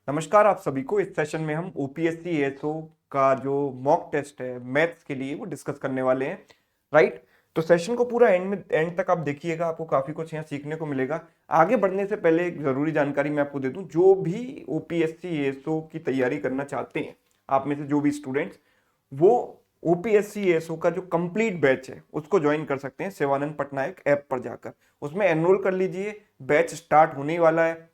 नमस्कार आप सभी को। इस सेशन में हम ओपीएससी एएसओ का जो मॉक टेस्ट है मैथ्स के लिए वो डिस्कस करने वाले हैं। राइट। तो सेशन को पूरा एंड तक आप देखिएगा, आपको काफी कुछ यहाँ सीखने को मिलेगा। आगे बढ़ने से पहले एक जरूरी जानकारी मैं आपको दे दूं, जो भी ओपीएससी एएसओ की तैयारी करना चाहते हैं आप में से जो भी स्टूडेंट्स, वो ओपीएससी एएसओ का जो कंप्लीट बैच है उसको ज्वाइन कर सकते हैं शिवानंद पटनायक ऐप पर जाकर। उसमें एनरोल कर लीजिए, बैच स्टार्ट होने ही वाला है,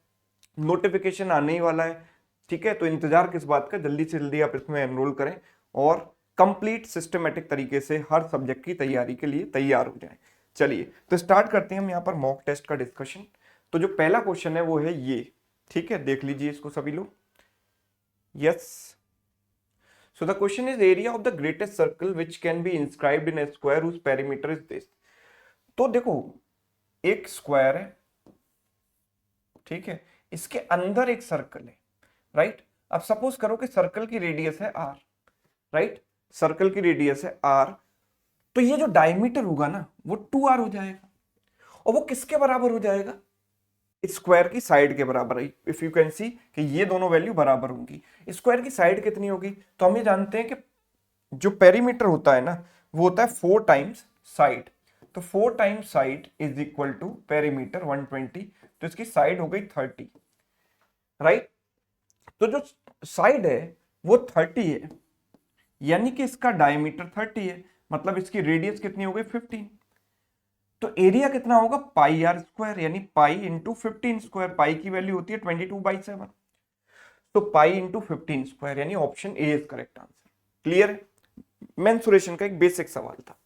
नोटिफिकेशन आने ही वाला है। ठीक है, तो इंतजार किस बात का, जल्दी से जल्दी आप इसमें एनरोल करें और कंप्लीट सिस्टमेटिक तरीके से हर सब्जेक्ट की तैयारी के लिए तैयार हो जाएं। चलिए तो स्टार्ट करते हैं हम यहाँ पर मॉक टेस्ट का डिस्कशन। तो जो पहला क्वेश्चन है वो है ये। ठीक है, देख लीजिए इसको सभी लोग। Yes, so the question is area of the greatest circle which can be inscribed in a square whose perimeter is this. तो देखो, एक स्क्वायर है, ठीक है, इसके अंदर एक सर्कल है। राइट। अब सपोज करो कि सर्कल की रेडियस है आर। राइट, सर्कल की रेडियस है आर, तो ये जो डायमीटर होगा ना वो 2r हो जाएगा। और वो किसके बराबर हो जाएगा? स्क्वायर की साइड के बराबर है। इफ यू कैन सी कि ये दोनों वैल्यू बराबर होंगी। स्क्वायर की साइड कितनी होगी? तो हम ये जानते हैं कि जो पेरीमीटर होता है ना वो होता है 4 टाइम्स साइड। तो 4 times side is equal to perimeter 120, तो इसकी साइड हो गई 30। राइट। तो जो साइड है वो 30 है, यानी कि इसका डायमीटर 30 है, मतलब इसकी रेडियस कितनी हो गई 15। तो एरिया कितना होगा? पाई आर स्क्वायर, यानी पाई इंटू 15 स्क्वायर। पाई की वैल्यू होती है 22/7, तो पाई इंटू 15 स्क्वायर, यानी option A is correct answer. Clear है? मेंसुरेशन का एक बेसिक सवाल था।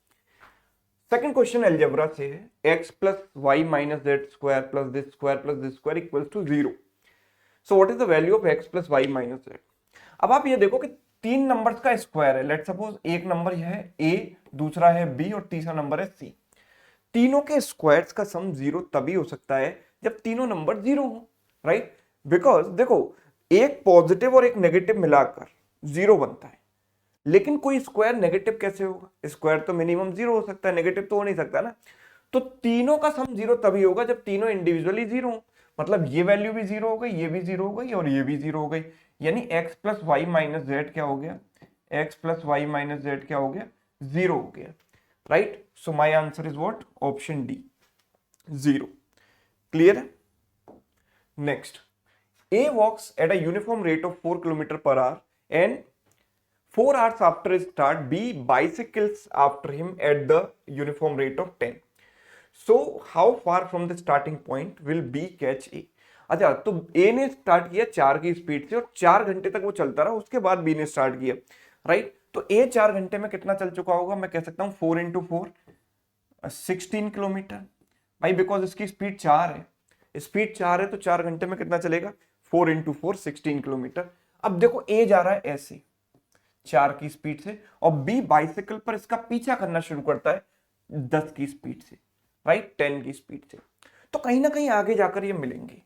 सेकंड क्वेश्चन अलजेब्रा से है, x plus Y minus Z square plus this square equals to 0। So what is the value of x plus Y minus Z. अब आप ये देखो कि 3 नंबर्स का स्क्वायर है। लेट सपोज एक नंबर यह है a, दूसरा है b और तीसरा नंबर है c। तीनों के स्क्वायर्स का सम 0 तभी हो सकता है जब तीनों नंबर 0 हो। राइट। बिकॉज देखो, एक पॉजिटिव और एक नेगेटिव मिलाकर 0 बनता है, लेकिन कोई स्क्वायर नेगेटिव कैसे होगा? स्क्वायर तो मिनिमम 0 हो सकता है, नेगेटिव तो हो नहीं सकता ना। तो तीनों का सम 0 तभी होगा जब तीनों इंडिविजुअली 0 हो। मतलब ये वैल्यू भी 0 हो गई, ये भी 0 हो गई और ये भी 0 हो गई, यानी x plus Y minus Z क्या हो गया? x plus Y minus Z क्या हो गया? 0 हो गया। Right. So my answer is what? Option D, 0। Clear है? Next, a walks at a uniform rate of 4 kilometer per hour and 4 hours after his start, B bicycles after him at the uniform rate of 10. So how far from the starting point will B catch A? अच्छा, तो A ने start किया 4 की speed से और 4 घंटे तक वो चलता रहा, उसके बाद B ने स्टार्ट किया। राइट। तो A 4 घंटे में कितना चल चुका होगा? मैं कह सकता हूं 4 इंटू 4 16 किलोमीटर। भाई बिकॉज इसकी स्पीड 4 है, स्पीड 4 है तो 4 घंटे में कितना चलेगा? 4 इंटू 4 16 किलोमीटर। अब देखो A जा रहा है ऐसे 4 की स्पीड से और बी बाइसिकल पर इसका पीछा करना शुरू करता है 10 की स्पीड से, राइट, 10 की स्पीड से। तो कहीं ना कहीं आगे जाकर ये मिलेंगे।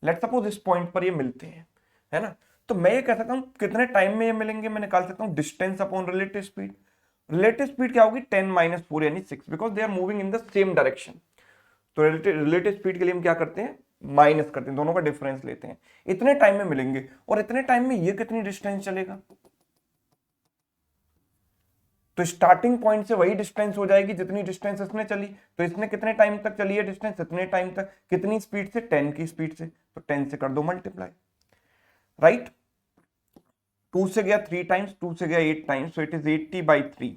लेट सपोज इस पॉइंट पर ये मिलते हैं, है ना। तो मैं ये कह सकता हूं कितने टाइम में ये मिलेंगे, मैं निकाल सकता हूं distance upon relative speed. Relative speed क्या होगी? 10 माइनस 4 यानी 6, because they are moving in the same direction. तो रिलेटिव स्पीड के लिए हम क्या करते हैं? माइनस करते हैं, दोनों का डिफरेंस लेते हैं। इतने टाइम में मिलेंगे और इतने टाइम में ये कितनी डिस्टेंस चलेगा? तो स्टार्टिंग पॉइंट से वही डिस्टेंस हो जाएगी जितनी डिस्टेंस इसने चली। तो इसने कितने टाइम तक चली है डिस्टेंस? इतने टाइम तक। कितनी स्पीड से? 10 की स्पीड से। तो 10 से कर दो मल्टीप्लाई। राइट। 2 से गया 3 टाइम्स, 2 से गया 8 टाइम्स, सो इट इज 80/3,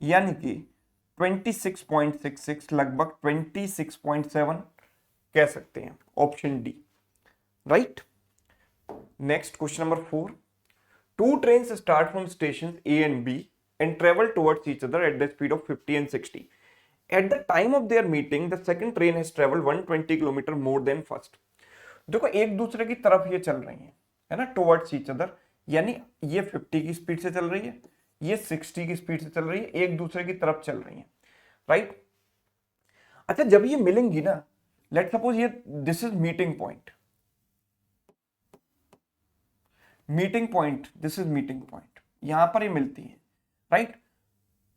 यानी कि 26.66, लगभग 26.7 कह सकते हैं। Option D, right. Next question number 4, two trains start from stations A and B and travel towards each other at the speed of 50 and 60. At the time of their meeting, the second train has traveled 120 kilometre more than first. देखो एक दूसरे की तरफ ये चल रही है ना, towards each other, यानी ये 50 की स्पीड से चल रही है, ये 60 की स्पीड से चल रही है, एक दूसरे की तरफ चल रही है। राइट। अच्छा, जब ये मिलेंगी ना, लेट सपोज ये this is meeting point, meeting point, this is meeting point, यहां पर ये मिलती है। राइट।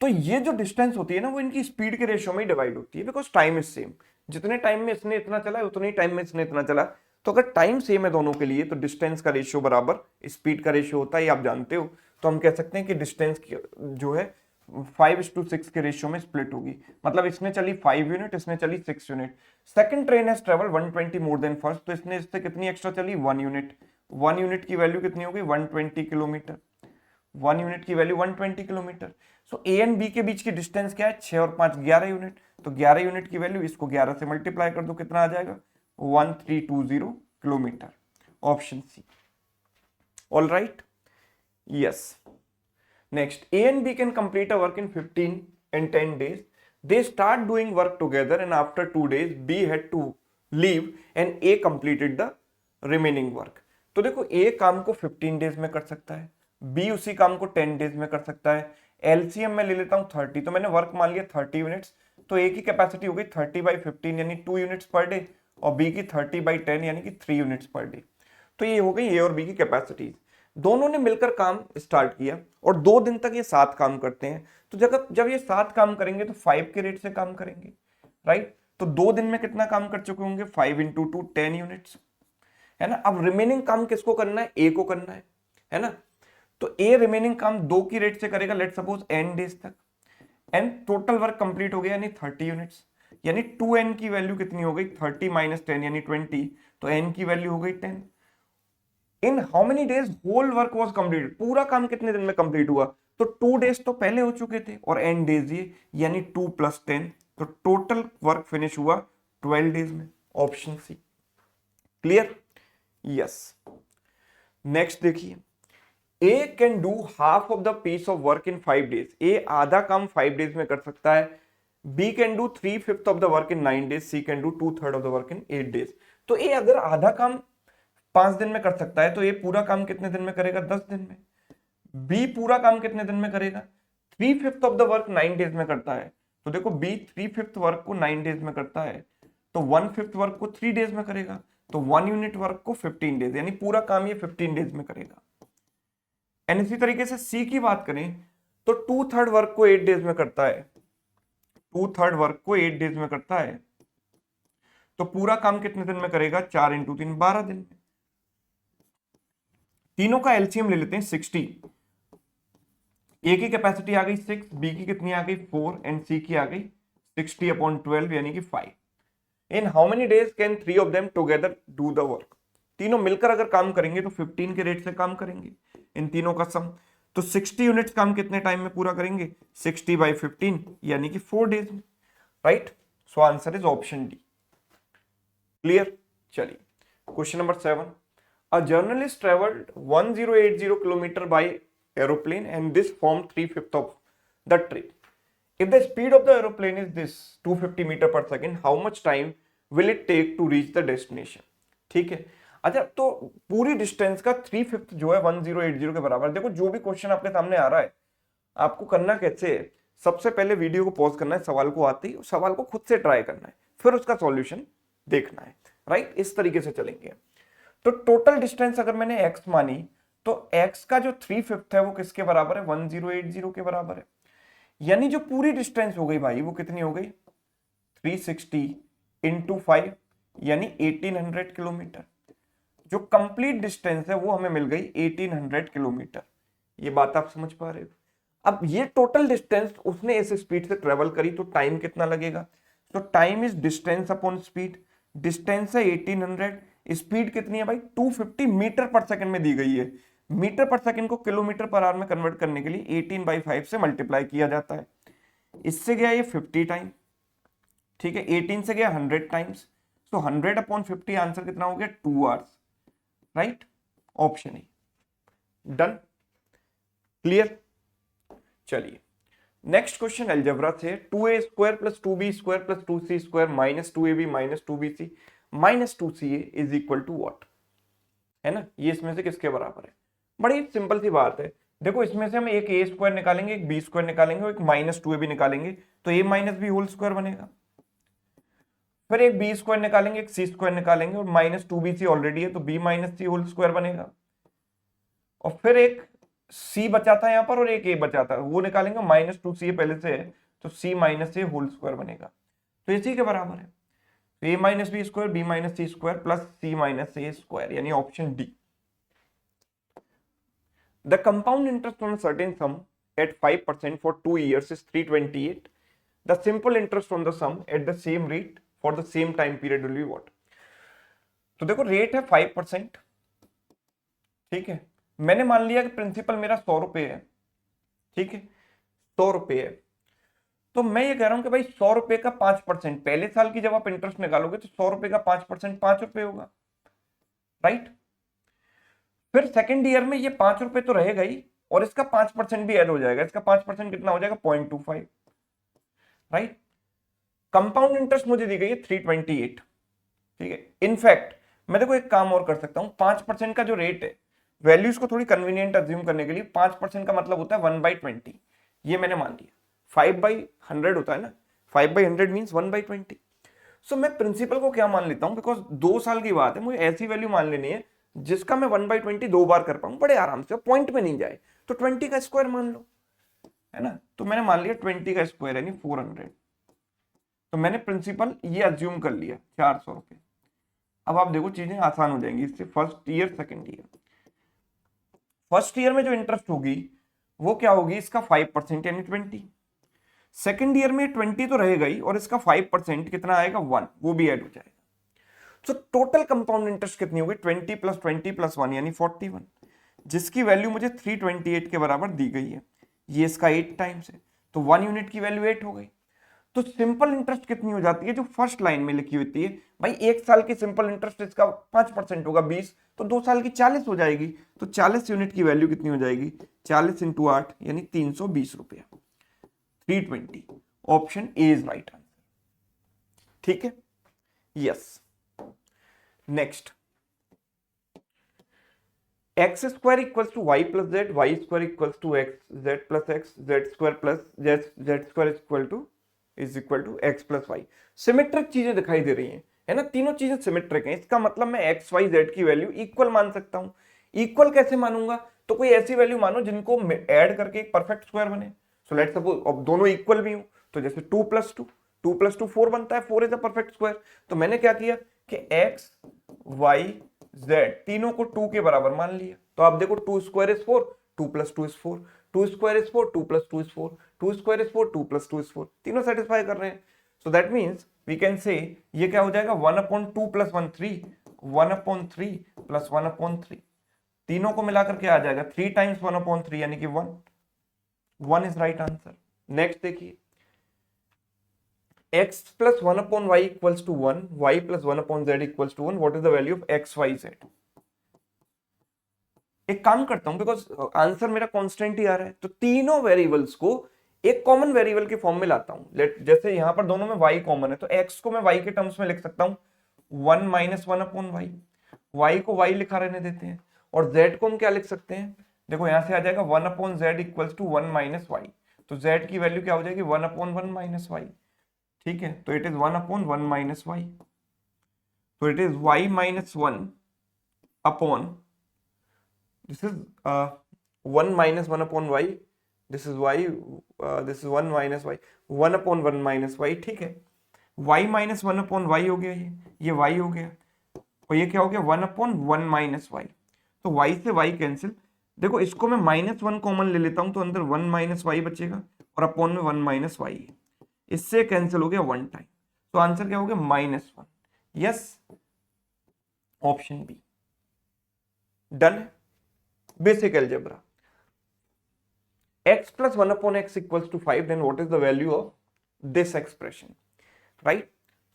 तो ये जो डिस्टेंस होती है ना वो इनकी स्पीड के रेशियो में डिवाइड होती है, बिकॉज टाइम इज सेम। जितने टाइम में इसने इतना चला है उतने टाइम में इसने इतना चला, तो अगर टाइम सेम है दोनों के लिए तो डिस्टेंस का रेशियो बराबर स्पीड का रेशियो होता है, ये आप जानते हो। तो हम कह सकते हैं कि डिस्टेंस जो है 5:6 के रेशियो में स्प्लिट होगी। मतलब इसने चली 5 यूनिट, इसने चली 6 unit. Second train has travel 120 more than first, तो इसने इससे कितनी एक्स्ट्रा चली 1 यूनिट। 1 यूनिट की वैल्यू कितनी होगी 120 किलोमीटर। 1 यूनिट की value 120 kilometre. So A and B के बीच की डिस्टेंस क्या है 6 और 5 11 यूनिट। तो 11 यूनिट की वैल्यू इसको 11 से मल्टीप्लाई कर दो, कितना आ जाएगा 1320 kilometre. Option C. All right, yes. Next, A and B can complete a work in 15 and 10 days. They start doing work together and after 2 days, B had to leave and A completed the remaining work. तो देखो A काम को 15 days में कर सकता है, B उसी काम को 10 डेज में कर सकता है। LCM में ले लेता हूँ 30, तो मैंने वर्क मान लिया 30 यूनिट्स, तो A की कैपेसिटी हो गई 30/15 यानी 2 यूनिट्स पर डे, और B की 30/10 यानी कि 3 यूनिट्स पर डे। तो ये हो गई A और B की कैपेसिटीज। दोनों ने मिलकर काम स्टार्ट किया और 2 दिन तक ये साथ काम करते हैं। तो जब ये साथ काम करेंगे तो 5 के रेट से काम करेंगे, राइट। तो 2 दिन में कितना काम कर चुके होंगे 5 × 2 10 यूनिट्स, है ना। अब रिमेनिंग काम किसको करना है ए को करना है ना। तो ए रिमेनिंग काम 2 की रेट से करेगा, लेट सपोज n डेज तक, एंड टोटल वर्क कंप्लीट हो गया यानी 30 यूनिट्स, यानी 2n की वैल्यू कितनी हो गई 30 - 10 यानी 20, तो n की वैल्यू हो गई 10। In how many days whole work was completed, पूरा काम कितने दिन में कंप्लीट हुआ, तो 2 डेज तो पहले हो चुके थे और n डेज ये यानी 2 + 10, तो टोटल वर्क फिनिश हुआ 12 डेज में। Option C. Clear, yes. Next देखिए, A can do half of the piece of work in 5 days. A आधा काम 5 डेज में कर सकता है। B can do 3/5 of the work in 9 days. C can do 2/3 of the work in 8 days. तो A अगर आधा काम 5 दिन में कर सकता है तो ये पूरा काम कितने दिन में करेगा 10 दिन में। बी पूरा काम कितने दिन में करेगा 3/5 ऑफ द वर्क 9 डेज में करता है। तो देखो बी 3/5 वर्क को 9 डेज में करता है, तो 1/5 वर्क को 3 डेज में करेगा, तो 1 यूनिट वर्क को 15 डेज, यानी पूरा काम ये 15 डेज में करेगा। एंड इसी तरीके से सी की बात करें तो 2/3 वर्क को 8 डेज में करता है, 2/3 वर्क को 8 डेज में करता है, तो पूरा काम कितने दिन में करेगा 4 × 3 12 दिन में। तीनों का एलसीएम ले लेते हैं 60। ए की कैपेसिटी आ गई 6, बी की कितनी आ गई 4 एंड सी की आ गई 60/12 यानी कि 5। इन how many days can 3 of them together do the work. तीनों मिलकर अगर काम करेंगे तो 15 के रेट से काम करेंगे, इन तीनों का सम। तो 60 यूनिट्स काम कितने टाइम में पूरा करेंगे 60/15 यानी कि 4 डेज में, right. So answer is option D. Clear, चलिए question number 7। A journalist traveled 1080 kilometer by aeroplane and this formed 3/5 of the trip. If the speed of the aeroplane is this 250 meter per second, how much time will it take to reach the destination? ठीक है। अच्छा, तो पूरी distance का 3/5 जो है 1080 के बराबर। देखो जो भी क्वेश्चन आपके सामने आ रहा है आपको करना कैसे है, सबसे पहले वीडियो को पॉज करना है, सवाल को आते ही सवाल को खुद से ट्राई करना है, फिर उसका सॉल्यूशन देखना है, राइट। इस तरीके से चलेंगे। तो टोटल डिस्टेंस अगर मैंने x मानी तो x का जो 3/5 है वो किसके बराबर है 1080 के बराबर है। यानी जो पूरी डिस्टेंस हो गई भाई वो कितनी हो गई 360 × 5 यानी 1800 किलोमीटर। जो कंप्लीट डिस्टेंस है वो हमें मिल गई 1800 किलोमीटर। ये बात आप समझ पा रहे हो। अब ये टोटल डिस्टेंस उसने इस स्पीड से ट्रेवल करी तो टाइम कितना लगेगा, तो time is distance upon speed. Distance है 1800, स्पीड कितनी है भाई 250 मीटर पर सेकंड में दी गई है। मीटर पर सेकंड को किलोमीटर पर आवर में कन्वर्ट करने के लिए 18/5 से मल्टीप्लाई किया जाता है। इससे गया ये 50 टाइम, ठीक है। 18 से गया 100 टाइम्स, तो 100/50 आंसर कितना हो गया 2 hours, right. Option A. Done, clear. चलिए नेक्स्ट क्वेश्चन अलजेब्रा से। 2a² + 2b² + 2c² - 2ab - 2bc - 2ca is equal to what, है ना। ये इसमें से किसके बराबर है, बड़ी सिंपल सी बात है। देखो इसमें से हम एक a² निकालेंगे, एक b² निकालेंगे और एक -2ab निकालेंगे, तो a - b होल स्क्वायर बनेगा। फिर एक b² निकालेंगे, एक c² निकालेंगे और -2bc ऑलरेडी है तो b - c होल स्क्वायर बनेगा। और फिर एक c बचा था यहाँ पर और एक a बचा था, वो निकालेंगे, -2ca पहले से है तो c - a होल स्क्वायर बनेगा, तो इसी के बराबर है। तो a minus B square B minus C square plus C minus A square, यानी option D. The compound interest on certain sum at 5% for 2 years is 328। The simple interest on the sum at the same rate for the same time period will be what. तो देखो rate है 5%, ठीक है, मैंने मान लिया कि principal मेरा 100 रुपए है, ठीक है, 100 रुपए है, तो मैं ये कह रहा हूं कि भाई 100 रुपए का 5%, पहले साल की जब आप इंटरेस्ट निकालोगे तो 100 रुपए का 5% 5 रुपए होगा, राइट। फिर सेकेंड ईयर में ये 5 रुपए तो रहेगा ही, और इसका 5% भी ऐड हो जाएगा, इसका 5% कितना हो जाएगा 0.25, राइट। कंपाउंड इंटरेस्ट मुझे दी गई है 328, ठीक है। इनफैक्ट मैं देखो एक काम और कर सकता हूं, 5% का जो रेट है, वैल्यूज को थोड़ी कन्वीनियंट अज्यूम करने के लिए 5% का मतलब होता है 1/20, ये मैंने मान लिया। 5/100 होता है ना, 5/100 मीन्स 1/20। सो मैं प्रिंसिपल को क्या मान लेता हूं, बिकॉज 2 साल की बात है, मुझे ऐसी वैल्यू मान लेनी है जिसका मैं 1/20 2 बार कर पाऊं बड़े आराम से, पॉइंट में नहीं जाए, तो 20 का स्क्वायर मान लो, है ना। तो मैंने मान लिया 20 का स्क्वायर यानी 400। तो मैंने प्रिंसिपल ये अज्यूम कर लिया 400 रुपए। अब आप देखो चीजें आसान हो जाएंगी इससे। First year second year, first year में जो इंटरेस्ट होगी वो क्या होगी, इसका 5% यानी 20। सेकेंड ईयर में 20 तो रहेगा ही, और इसका 5% कितना आएगा 1, वो भी ऐड हो जाएगा। तो टोटल कंपाउंड इंटरेस्ट कितनी होगी 20 + 20 + 1 यानी 41, जिसकी वैल्यू मुझे 328 के बराबर दी गई है। ये इसका 8 टाइम्स है, तो 1 यूनिट की वैल्यू 8 हो गई। तो सिंपल इंटरेस्ट कितनी हो जाती है जो फर्स्ट लाइन में लिखी होती है, भाई 1 साल की सिंपल इंटरेस्ट इसका 5% होगा 20, तो 2 साल की 40 हो जाएगी। तो 40 यूनिट की वैल्यू कितनी हो जाएगी, 40 × 8 यानी 320 रुपया, 320। Option A is right answer, ठीक है, yes. Next, X square equals to Y plus Z, Y square equals to X, Z plus X, Z square plus Z square is equal to X plus Y. Symmetric चीजें दिखाई दे रही हैं, है ना, तीनों चीजें सिमेट्रिक हैं, इसका मतलब मैं एक्स वाई जेड की वैल्यू इक्वल मान सकता हूं। इक्वल कैसे मानूंगा, तो कोई ऐसी वैल्यू मानो जिनको ऐड करके एक परफेक्ट स्क्वायर बने। सो लेट्स सपोज अब दोनों इक्वल भी हो, तो जैसे 2 + 2, 2 + 2 4 बनता है, 4 इज अ परफेक्ट स्क्वायर। तो मैंने क्या किया कि एक्स वाई जेड तीनों को 2 के बराबर मान लिया। तो आप देखो 2 square is 4, 2 + 2 is 4, 2 square is 4, 2 + 2 is 4, 2 square is 4, 2 + 2 is 4, तीनों सेटिस्फाई कर रहे हैं। So that means we can say ये क्या हो जाएगा 1/2 + 1 3, 1/3 + 1/3, तीनों को मिलाकर के आ जाएगा 3 टाइम्स 1/3 यानी कि 1, 1 इज राइट आंसर। नेक्स्ट देखिए, x + 1/y = 1, y + 1/z = 1, what is the value of x y z। एक काम करता हूं, बिकॉज आंसर मेरा कांस्टेंट ही आ रहा है, तो तीनों वेरिएबल्स को एक कॉमन वेरिएबल के फॉर्म में लाता हूं। जैसे यहां पर दोनों में y कॉमन है, तो x को मैं y के टर्म्स में लिख सकता हूं 1 - 1/y, y को y लिखा रहने देते हैं, और z को हम क्या लिख सकते हैं, देखो यहां से आ जाएगा 1/z = 1 - y, तो z की वैल्यू क्या हो जाएगी 1/1 - y, ठीक है। तो इट इज 1/1 - y, तो it is y - 1 upon, this is 1 - 1/y, this is y, this is 1 - y, 1/1 - y, ठीक है। y - 1/y हो गया, ये y हो गया, और ये क्या हो गया 1/1 - y, तो y से y कैंसिल। देखो इसको मैं -1 कॉमन ले लेता हूं, तो अंदर 1 - y बचेगा, और अपॉन में 1 - y, इससे कैंसिल हो गया 1 टाइम, तो आंसर क्या हो गया -1। यस, ऑप्शन बी डन है। Basic algebra, x + 1/x = 5, then what is the value of this expression, right?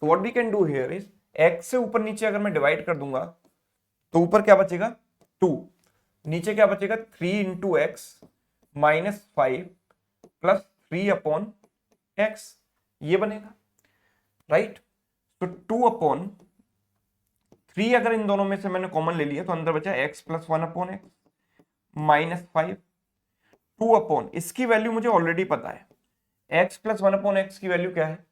So what we can do here is x से ऊपर नीचे अगर मैं डिवाइड कर दूंगा तो ऊपर क्या बचेगा 2, नीचे क्या बचेगा 3 × x - 5 + 3/x, ये बनेगा, राइट। तो 2/3 अगर इन दोनों में से मैंने कॉमन ले लिया तो अंदर बचा x + 1/x -5, 2/, इसकी वैल्यू मुझे ऑलरेडी पता है, x + 1/x की वैल्यू क्या है,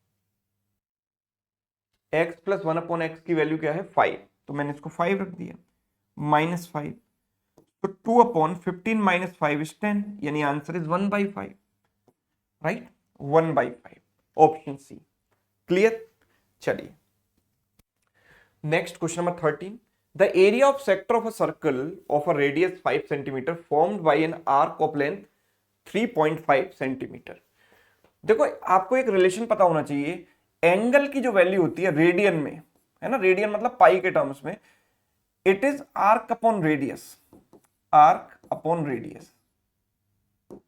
x + 1/x की वैल्यू क्या है 5, तो मैंने इसको 5 रख दिया, -5, तो 2/15 - 5 इज 10, यानी answer is 1/5, right, 1/5, option C. Clear, चलिए next question number 13, the area of sector of a circle of a radius 5 centimetre formed by an arc of length 3.5 centimetre. देखो आपको एक रिलेशन पता होना चाहिए, एंगल की जो वैल्यू होती है रेडियन में, है ना, रेडियन मतलब पाई के टर्म्स में, it is arc upon radius, arc upon radius,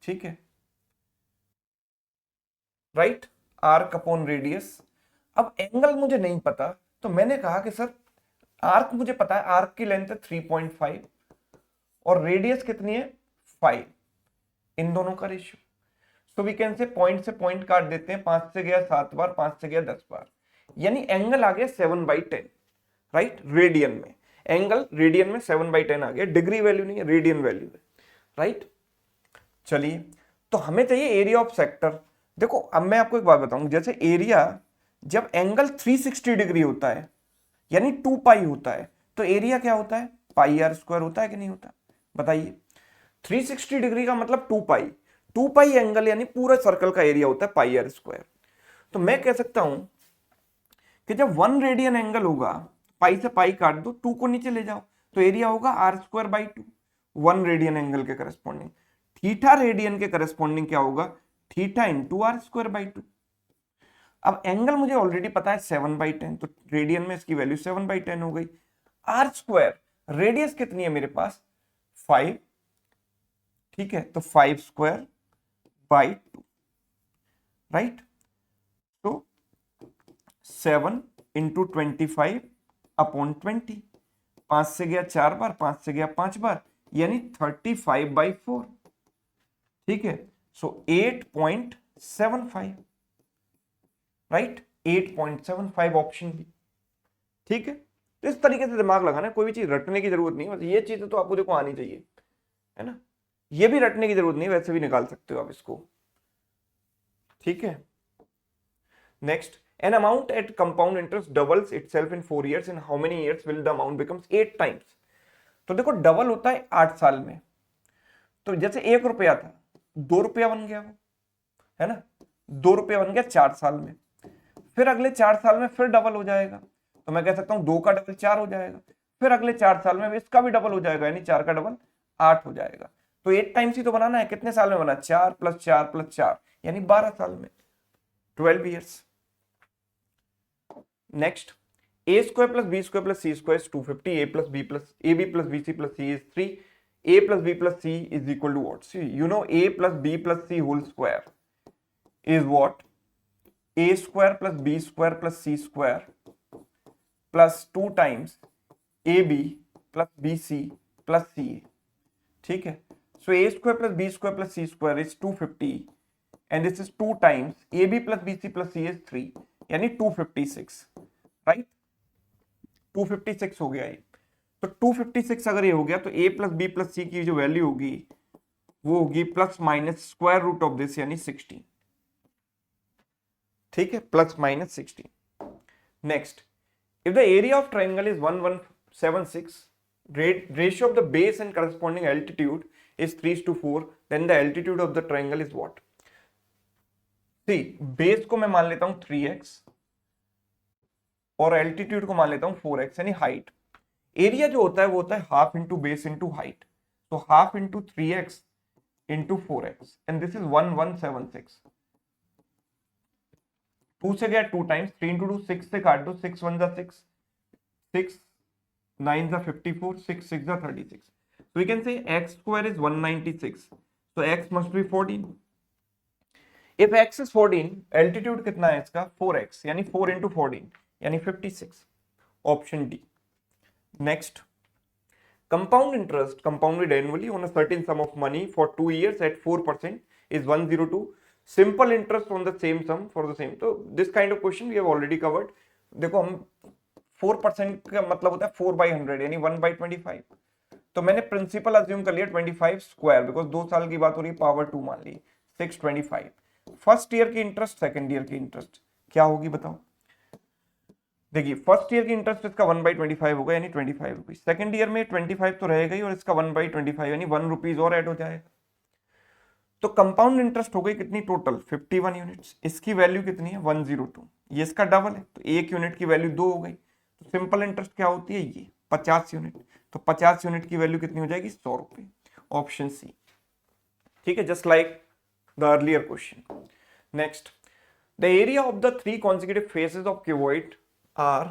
ठीक है, राइट, आर्क अपॉन रेडियस। अब एंगल मुझे नहीं पता, तो मैंने कहा कि सर आर्क मुझे पता है, आर्क की लेंथ है 3.5 और रेडियस कितनी है 5, इन दोनों का ratio. So we can say point काट देते हैं, 5 से गया 7 बार, 5 से गया 10 बार, यानी एंगल आ गया 7/10, राइट, रेडियन में, एंगल रेडियन में 7/10 आ गया, डिग्री वैल्यू नहीं है, रेडियन वैल्यू है, राइट। चलिए, तो हमें चाहिए एरिया ऑफ सेक्टर। देखो अब मैं आपको एक बात बताऊं, जैसे एरिया जब एंगल 360 डिग्री होता है यानी 2 पाई होता है, तो एरिया क्या होता है, पाई आर स्क्वायर होता है कि नहीं होता, बताइए। 360 डिग्री का मतलब 2 पाई, 2 पाई एंगल यानी पूरा सर्कल का एरिया होता है पाई आर स्क्वायर। तो मैं कह सकता हूं कि जब 1 रेडियन एंगल होगा, पाई से पाई काट दो, 2 को नीचे ले जाओ, तो एरिया होगा R square by 2, 1 radian angle के करस्पॉन्डिंग। थीटा रेडियन के करस्पॉन्डिंग क्या होगा, theta into R square by 2। अब एंगल मुझे ऑलरेडी पता है 7/10, तो रेडियन में इसकी वैल्यू 7/10 हो गई। आर स्क्वायर, रेडियस कितनी है मेरे पास 5, ठीक है, तो 5 स्क्वायर बाई 2, राइट। तो 7 इंटू 25 अपॉन 20, 5 से गया 4 बार, 5 से गया 5 बार, यानी 35/4, ठीक है। सो 8.75, राइट, 8.75 ऑप्शन बी, ठीक है। तो इस तरीके से दिमाग लगाना है, कोई भी चीज रटने की जरूरत नहीं है, बस ये चीजें तो आपको देखो आनी चाहिए, है ना, ये भी रटने की जरूरत नहीं, वैसे भी निकाल सकते हो आप इसको, ठीक है। Next, an amount at compound interest doubles itself in 4 years, in how many years will the amount becomes 8 times? तो देखो डबल होता है 8 साल में, तो जैसे 1 रुपया था 2 रुपया बन गया वो, है ना, 2 रुपया बन गया 4 साल में, फिर अगले 4 साल में फिर डबल हो जाएगा, तो मैं कह सकता हूं 2 का डबल 4 हो जाएगा, फिर अगले 4 साल में इसका भी डबल हो जाएगा, यानी 4 का डबल 8 हो जाएगा। तो 8 टाइम्स ही तो बनाना है, कितने साल में बना, 4 + 4 + 4 यानी 12 साल में, 12 years. Next, a square plus b square plus c square is 250, a plus b plus ab plus bc plus c is 3, a plus b plus c is equal to what? See, you know a plus b plus c whole square is what? A square plus b square plus c square plus 2 times ab plus bc plus ca, ठीक है। So a square plus b square plus c square is 250 and this is 2 times ab plus bc plus c is 3, यानी 256, right, 256 हो गया ये। तो 256 अगर ये हो गया, तो a plus B plus C की जो वैल्यू होगी वो होगी plus minus square root of this, यानी 16, ठीक है, plus minus 16। Next, if the area of triangle is 1176, ratio of the base and corresponding altitude is 3:4, then the altitude of the triangle is what? See, base को मैं मान लेता हूं 3x और altitude को मान लेता हूं 4x, यानी हाइट। एरिया जो होता है वो होता है half into base into height, तो half into 3x into 4x and this is 1176। 2 से गया 2 टाइम्स, 3 इंटू 2 6 से काट दो, 6 1 जा 6, 6 9 जा 54, 6 6 जा 36, so we can say x square is 196, so x must be 14। if x is 14, altitude कितना है इसका 4x, यानी 4 इंटू 14 यानी 56, option D. Next, compound interest compounded annually on a certain sum of money for 2 years at 4% is 102, simple interest on the same sum for the same, तो this kind of question we have already covered। देखो हम 4% का मतलब होता है 4/100 यानी 1/25, तो मैंने प्रिंसिपल अज्यूम कर लिया 25 स्क्वायर, बिकॉज 2 साल की बात हो रही है, पावर 2 मान ली, 625। फर्स्ट ईयर की इंटरेस्ट, सेकंड ईयर की इंटरेस्ट क्या होगी बताओ। देखिए फर्स्ट ईयर की इंटरेस्ट इसका 1/25 होगा यानी 25 रुपीज, सेकंड ईयर में 25 तो रहेगा ही और इसका 1/25 यानी 1 रुपीज और ऐड हो जाएगा। तो कंपाउंड इंटरेस्ट हो गई कितनी टोटल 51 यूनिट्स, इसकी वैल्यू कितनी है 102, ये इसका डबल है तो 1 यूनिट की वैल्यू 2 हो गई, तो सिंपल इंटरेस्ट क्या होती है, ये 50 यूनिट। तो 50 यूनिट की वैल्यू कितनी हो जाएगी, 100 रुपए, ऑप्शन सी। ठीक है, just like the earlier question. Next, the area of the 3 consecutive faces of cuboid are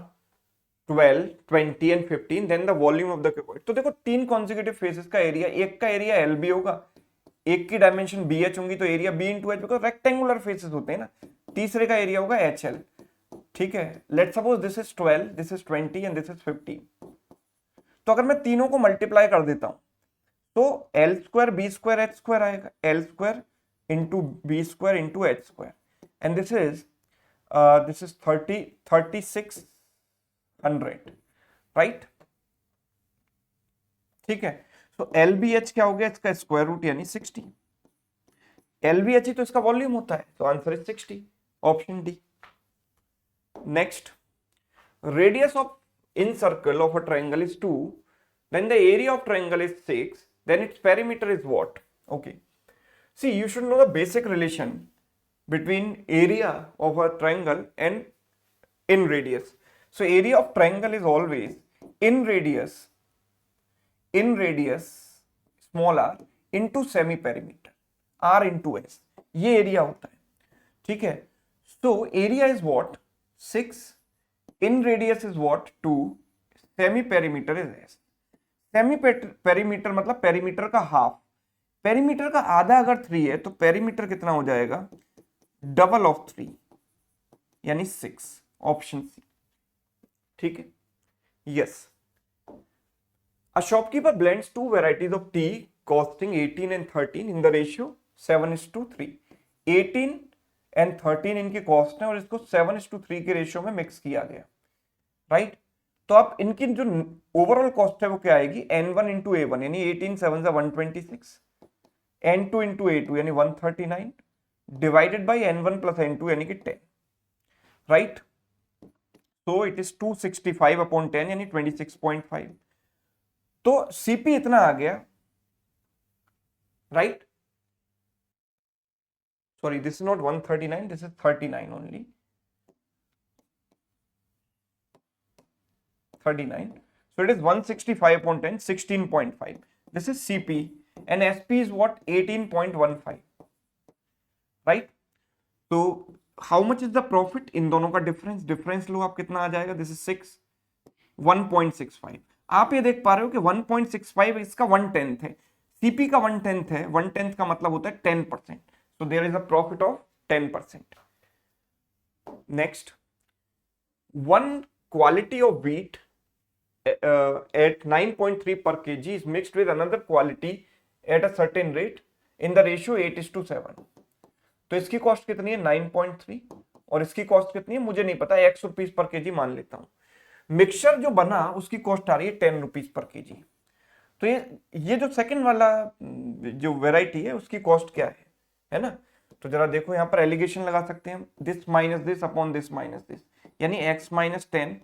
12, 20 and 15, then the volume of the cuboid. तो देखो 3 consecutive फेसेस का एरिया, एक का एरिया एल बी होगा, एक की डायमेंशन बी एच होंगी, तो area B into H, because rectangular faces होते हैं ना। तीसरे का एरिया होगा एच एल। ठीक है, let suppose this is 12, this is 20 and this is 15। तो अगर मैं तीनों को मल्टीप्लाई कर देता हूं तो L square B square H square आएगा, L square into B square into H square, and this is 3600, right. ठीक है, तो एल बी एच क्या हो गया, इसका स्क्वायर रूट यानी 60। एल बी एच ही तो इसका वॉल्यूम होता है, तो answer is 60, option D. Next, radius of in circle of a triangle is 2, then the area of triangle is 6, then its perimeter is what? Okay, see, you should know the basic relation between area of a triangle and in radius. So area of triangle is always in radius small r into semi perimeter r into s, ये area होता है। ठीक है, so area is what, 6, in radius is what, 2, semi perimeter is s। Semi perimeter मतलब perimeter का half, perimeter का आधा अगर 3 है तो पेरीमीटर कितना हो जाएगा, डबल ऑफ 3 यानी 6, ऑप्शन सी। ठीक है, yes. A shopkeeper blends 2 varieties of tea costing 18 and 13 in the ratio 7:3। 18 and 13 इनकी कॉस्ट है और इसको 7:3 के रेशियो में मिक्स किया गया, राइट। तो अब इनकी जो ओवरऑल कॉस्ट है वो क्या आएगी, n1 इंटू a1 यानी 18 7 126, n2 इंटू a2 यानी 139, divided by n1 plus n2 यानी कि 10, राइट। तो इट इज 265 अपॉन 10 यानी 26.5। तो सीपी इतना आ गया, right. Sorry, this is not 139, this is 39 only. 39. So it is 165 upon 10, 16.5. This is CP and SP is what, 18.15. Right? So how much is the profit? इन दोनों का difference, difference लो आप, कितना आ जाएगा, दिस इज 6, 1.65। आप ये देख पा रहे हो कि 1.65 इसका 1/10 है, सीपी का 1/10 है, 1/10 का मतलब होता है 10%। So there is a profit of 10%. Next, one quality of wheat at 9.3 per kg is mixed with another quality at a certain rate in the ratio 8:7. तो इसकी कॉस्ट कितनी है, 9.3, और इसकी कॉस्ट कितनी है मुझे नहीं पता, ₹100 पर केजी मान लेता हूं। मिक्सचर जो बना उसकी कॉस्ट आ रही है ₹10 पर केजी। तो ये जो सेकंड वाला जो वेराइटी है उसकी कॉस्ट क्या है ना। तो जरा देखो, यहाँ पर एलिगेशन लगा सकते हैं, this minus this upon this minus this, यानी x minus 10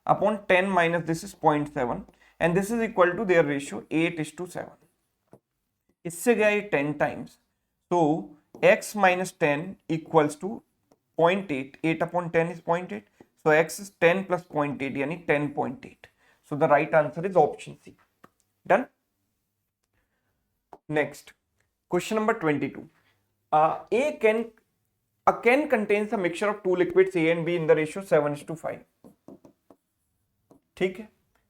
upon 10 minus this is 0.7 and this is equal to their ratio 8:7। इससे गया ये 10 टाइम्स, तो x minus 10 equals to 0.8, 8 upon 10 is 0.8, so x is 10 plus 0.8 यानी 10.8। so the right answer is option C. Done. Next, question number 22. A can contains a mixture of two liquids A and B in the ratio 7:5. ठीक है,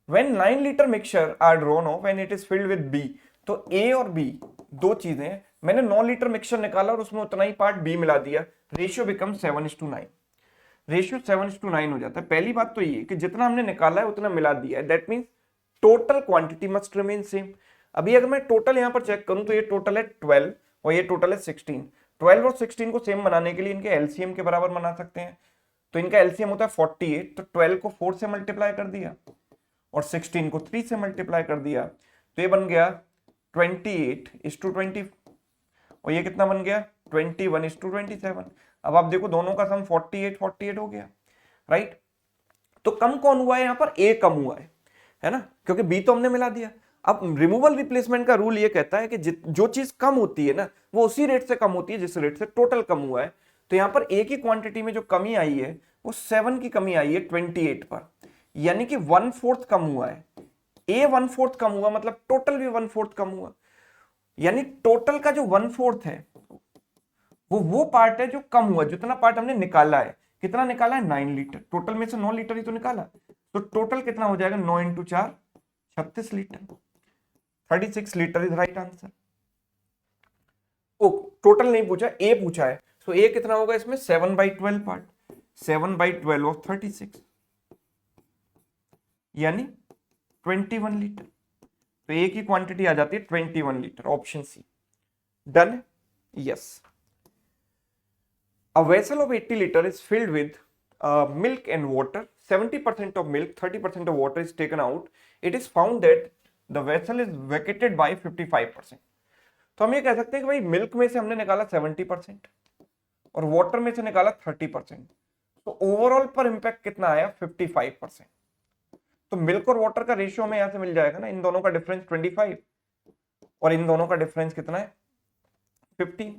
when 9 liter mixture are drawn off and it is filled with B, तो A और B दो चीजें हैं, मैंने 9 litre mixture निकाला और उसमें उतना ही पार्ट B मिला दिया, रेशियो बिकम 7:9, रेशियो 7:9 हो जाता है। पहली बात तो ये कि जितना हमने निकाला है उतना मिला दिया है, that means total quantity must remain same. अभी अगर मैं टोटल यहां पर चेक करूं तो ये टोटल है 12 और ये टोटल है 16। 12 और 16 को सेम बनाने के लिए इनके एलसीएम के बराबर बना सकते हैं, तो इनका एलसीएम होता है 48, तो 12 को 4 से मल्टीप्लाई कर दिया और 16 को 3 से मल्टीप्लाई कर दिया, तो ये बन गया 28:20 और ये कितना बन गया 21:27। अब आप देखो दोनों का सम 48 हो गया, राइट। तो कम कौन हुआ है, यहाँ पर ए कम हुआ है ना, क्योंकि बी तो हमने मिला दिया। अब रिमूवल रिप्लेसमेंट का रूल ये कहता है कि जो चीज कम होती है ना वो उसी रेट से कम होती है जिस रेट से टोटल कम हुआ है। तो यहाँ पर ए की क्वांटिटी में जो कमी आई है वो 7 की कमी आई है 28 पर, यानी कि 1/4 कम हुआ है। ए 1/4 कम हुआ मतलब टोटल भी 1/4 कम हुआ, यानी टोटल का जो 1/4 है वो पार्ट है जो कम हुआ, जितना पार्ट हमने निकाला है। कितना निकाला है? 9 लीटर। टोटल में से 9 लीटर ही तो निकाला, तो टोटल कितना हो जाएगा? 9 × 4 36 litre. 36 litre is right answer. ओ टोटल नहीं पूछा, ए पूछा है, सो ए कितना होगा इसमें? 7/12 पार्ट, 7/12 ऑफ 36 यानी 21 लीटर। तो ए की क्वांटिटी आ जाती है 21 litre, option C. Done? Yes. A vessel of 80 liters is filled with milk and water. 70% of milk, 30% of water is taken out. It is found that the vessel is vacated by 55%. तो हम ये कह सकते हैं कि भाई milk में से हमने निकाला 70% और वाटर में से निकाला 30%, तो ओवरऑल पर इंपैक्ट कितना आया? 55%। तो मिल्क और वाटर का रेशियो हमें यहां से मिल जाएगा ना, इन दोनों का डिफरेंस 25 और इन दोनों का डिफरेंस कितना है? 15।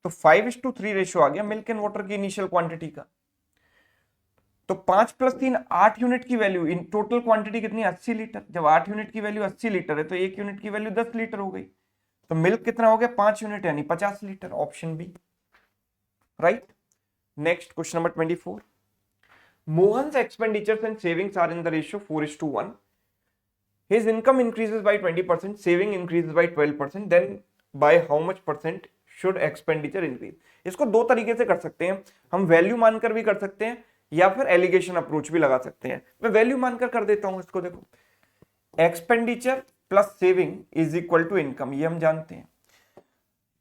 तो 5:3 रेशियो आ गया मिल्क एंड वाटर की इनिशियल क्वांटिटी का। तो 5 + 3 8 यूनिट की वैल्यू, इन टोटल क्वांटिटी कितनी? 80 लीटर। जब 8 यूनिट की वैल्यू 80 लीटर है तो 1 यूनिट की वैल्यू 10 लीटर हो गई। तो मिल्क कितना हो गया? 5 यूनिट यानी 50 litre, option B right. Next question number 24। Mohan's expenditures and savings are in the ratio 4:1. His income increases by 20%, saving increases by 12%. Then by how much percent should expenditure increase? इसको दो तरीके से कर सकते हैं, हम value मानकर भी कर सकते हैं या फिर एलिगेशन अप्रोच भी लगा सकते हैं। मैं वैल्यू मानकर कर देता हूं इसको। देखो, expenditure plus saving is equal to income, ये हम जानते हैं।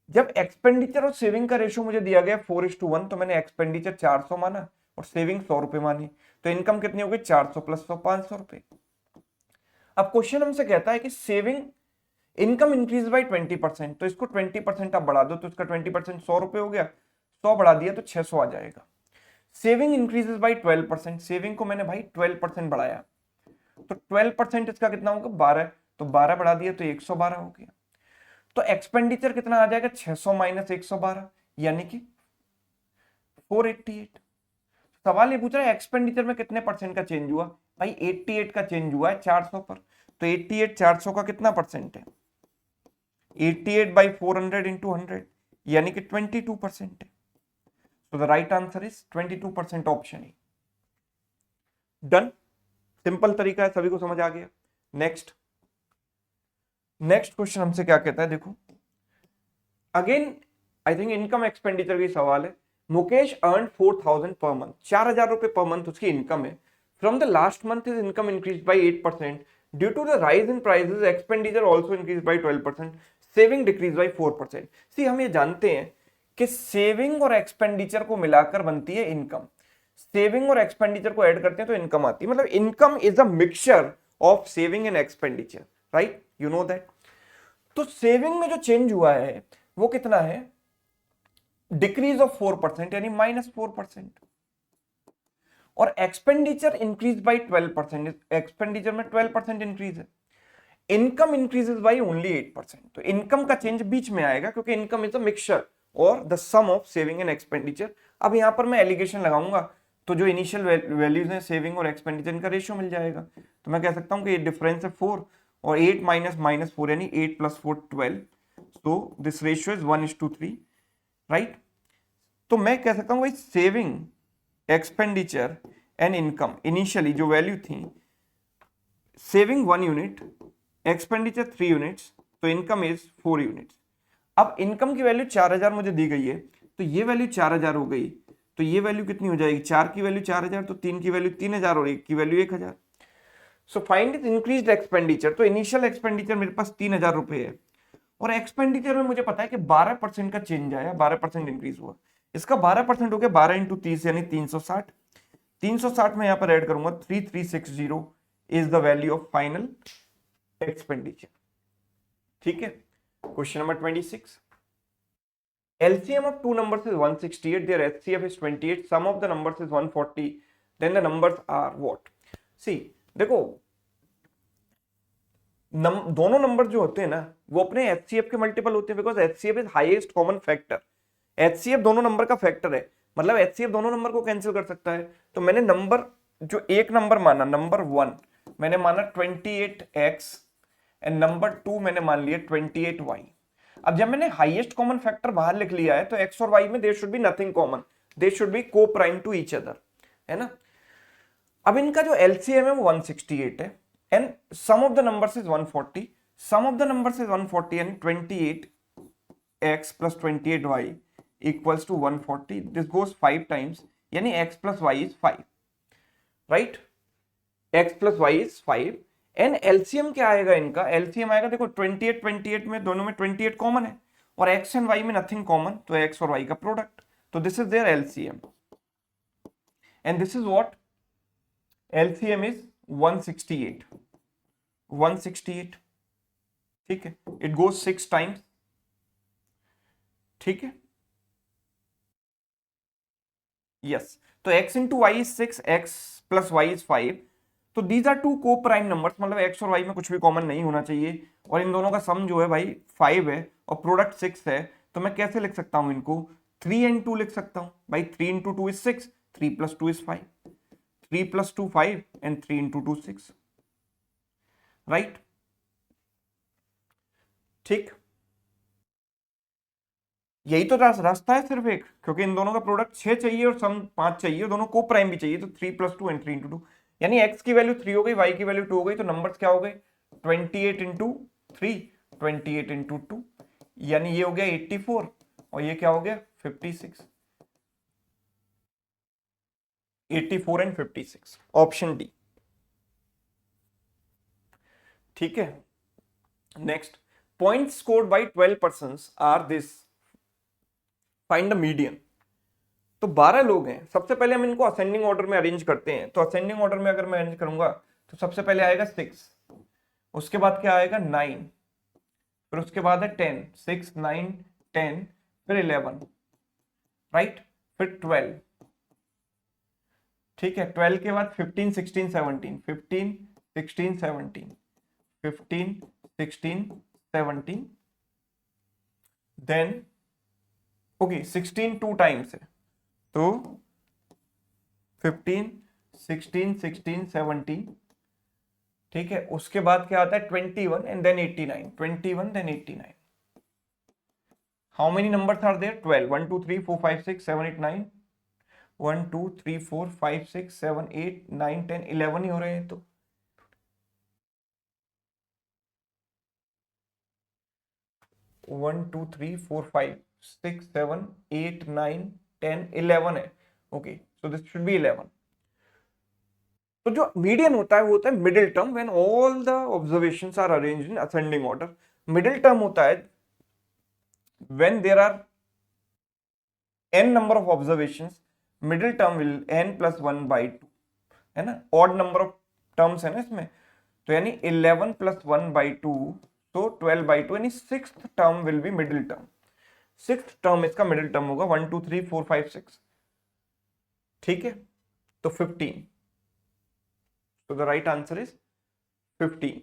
जब एक्सपेंडिचर और सेविंग का रेशियो मुझे दिया गया 4:1, तो मैंने एक्सपेंडिचर 400 माना और सेविंग 100 रुपए मानी, तो इनकम कितनी होगी? 400 + 100 500 रुपए। अब क्वेश्चन हमसे कहता है कि सेविंग इनकम इंक्रीज बाई 20%, तो इसको 20% आप बढ़ा दो, तो इसका 20% 100 रुपए हो गया, 100 बढ़ा दिया तो 600 आ जाएगा। सेविंग इंक्रीजेस बाई 12%, सेविंग को मैंने भाई 12% बढ़ाया, तो 12% इसका कितना होगा? 12, तो 12 बढ़ा दिया तो 112 हो गया। तो एक्सपेंडिचर कितना आ जाएगा? 600 - 112 यानी कि 488। सवाल ये पूछ रहा है एक्सपेंडिचर में कितने परसेंट का चेंज हुआ? भाई 88 का चेंज हुआ है 400 पर, तो 88 400 का कितना परसेंट है? 88/400 × 100 यानी कि 22% है। तो the right answer is 22%, option A. Done? Simple तरीका है, सभी को समझ आ गया। नेक्स्ट क्वेश्चन हमसे क्या कहता है? देखो again I think income expenditure की सवाल है। मुकेश अर्न 4000 पर मंथ, 4000 रुपए पर मंथ उसकी इनकम है। From the last month his income increase by 8%, due to the rise in prices expenditure also increase by 12%, saving decrease by 4%। See हम ये जानते हैं कि सेविंग और एक्सपेंडिचर को मिलाकर बनती है इनकम। सेविंग और एक्सपेंडिचर को ऐड करते हैं तो इनकम आती है, मतलब income is a mixture of saving and expenditure, right? You know that. तो सेविंग में जो चेंज हुआ है वो कितना है? डिक्रीज ऑफ 4% यानी -4%। और एक्सपेंडिचर इंक्रीज बाय 12%, एक्सपेंडिचर में 12% इंक्रीज है। इनकम इंक्रीजेस बाय ओनली 8%, तो इनकम का चेंज बीच में आएगा क्योंकि इनकम इज अ मिक्सचर और the sum of saving and expenditure. अब यहां पर मैं एलिगेशन लगाऊंगा तो जो इनिशियल वैल्यूज हैं सेविंग और एक्सपेंडिचर, इनका रेशियो मिल जाएगा। तो मैं कह सकता हूं कि ये डिफरेंस है 4 और 8 - -4 यानी 8 + 4 12, so this ratio is 1:3, right? तो मैं कह सकता हूं भाई saving, expenditure and income initially जो वैल्यू थी, सेविंग 1 यूनिट, एक्सपेंडिचर 3 यूनिट्स, तो इनकम इज 4 यूनिट्स। अब इनकम की वैल्यू 4000 मुझे दी गई है, तो ये वैल्यू 4000 हो गई, तो ये वैल्यू कितनी हो जाएगी? 4 की वैल्यू 4000, तो 3 की वैल्यू 3000 और 1 की value 1000। So find is increased expenditure, तो इनिशियल एक्सपेंडिचर मेरे पास 3000 रुपए है और एक्सपेंडिचर में मुझे पता है कि 12% का चेंज आया, 12% इंक्रीज हुआ। इसका 12% हो गया 12 × 30 यानी 360। 360 में यहां पर ऐड करूंगा 3360 is the value of final expenditure. ठीक है। Question number 26। LCM of two numbers is 168, their HCF is 28, sum of the numbers is 140, then the numbers are what? See, देखो दोनों नंबर जो होते हैं ना वो अपने HCF के मल्टीपल होते हैं, because HCF is highest common factor. HCF दोनों नंबर का फैक्टर है, मतलब HCF दोनों नंबर को कैंसिल कर सकता है। तो मैंने नंबर जो एक नंबर माना, नंबर 1 मैंने माना 28x एंड नंबर 2 मैंने मान लिया 28y। अब जब मैंने हाईएस्ट कॉमन फैक्टर बाहर लिख लिया है तो x और y में there should be nothing common, they should be coprime to each other, है ना। अब इनका जो एलसीएम है वो 168 है and sum of the numbers is 140, sum of the numbers is 140 यानी 28x plus 28y equals to 140, this goes 5 times यानी x plus y is 5, right, x plus y is 5 and LCM क्या आएगा इनका, LCM आएगा देखो 28 में दोनों में 28 कॉमन है और x एंड y में नथिंग कॉमन, तो x और y का प्रोडक्ट, तो this is their LCM and this is what LCM is 168, 168, ठीक है, इट गोज 6 टाइम्स, ठीक है, यस, तो x into Y is 6, x plus Y is 5, तो these are two coprime numbers, मतलब x और y में कुछ भी कॉमन नहीं होना चाहिए और इन दोनों का सम जो है भाई 5 है और प्रोडक्ट 6 है, तो मैं कैसे लिख सकता हूं इनको, 3 and 2 लिख सकता हूं भाई, 3 into 2 is 6, 3 plus 2 is 5, 3 plus 2 5 and 3 into 2 6, right, ठीक, यही तो रास्ता है सिर्फ एक, क्योंकि इन दोनों का प्रोडक्ट 6 चाहिए और सम 5 चाहिए, दोनों को प्राइम भी चाहिए, तो 3 plus 2 and 3 into 2, यानी x की वैल्यू 3 हो गई, y की वैल्यू 2 हो गई, तो नंबर्स क्या हो गए 28 into 3, 28 into 2, यानी ये हो गया 84 और ये क्या हो गया 56, 84 and 56, ऑप्शन डी, ठीक है। Next, point scored by 12 persons are this, find the median. तो 12 लोग हैं, सबसे पहले हम इनको असेंडिंग ऑर्डर में अरेंज करते हैं, तो असेंडिंग ऑर्डर में अगर मैं अरेंज करूंगा तो सबसे पहले आएगा 6, उसके बाद क्या आएगा 9, फिर उसके बाद है 10, 6 9 10, फिर 11, राइट, फिर 12, ठीक है, 12 के बाद 15 16 17, 15 16 17, 15 16 17, देन ओके 16 2 टाइम्स है, तो 15 16 16 17, ठीक है, उसके बाद क्या आता है 21 and then 89, 21 then 89, how many numbers are there 12, 1 2 3 4 5 6 7 8 9, 1 2 3 4 5 6 7 8 9 10 11 ही हो रहे हैं, तो 1 2 3 4 5 6 7 8 9 10 11 है, okay, so this should be 11। तो जो मीडियन होता है वो होता है middle term, when all the observations are arranged in ascending order. Middle term होता है when there are n number of observations, middle term will n plus 1/2, है ना, ऑड नंबर ऑफ टर्म्स है ना इसमें, तो यानी 11 plus 1/2, तो 12/2, यानी 6th term will be middle term, 6th term इसका मिडिल टर्म होगा, 1 2 3 4 5 6, ठीक है, तो 15, so the right answer is 15।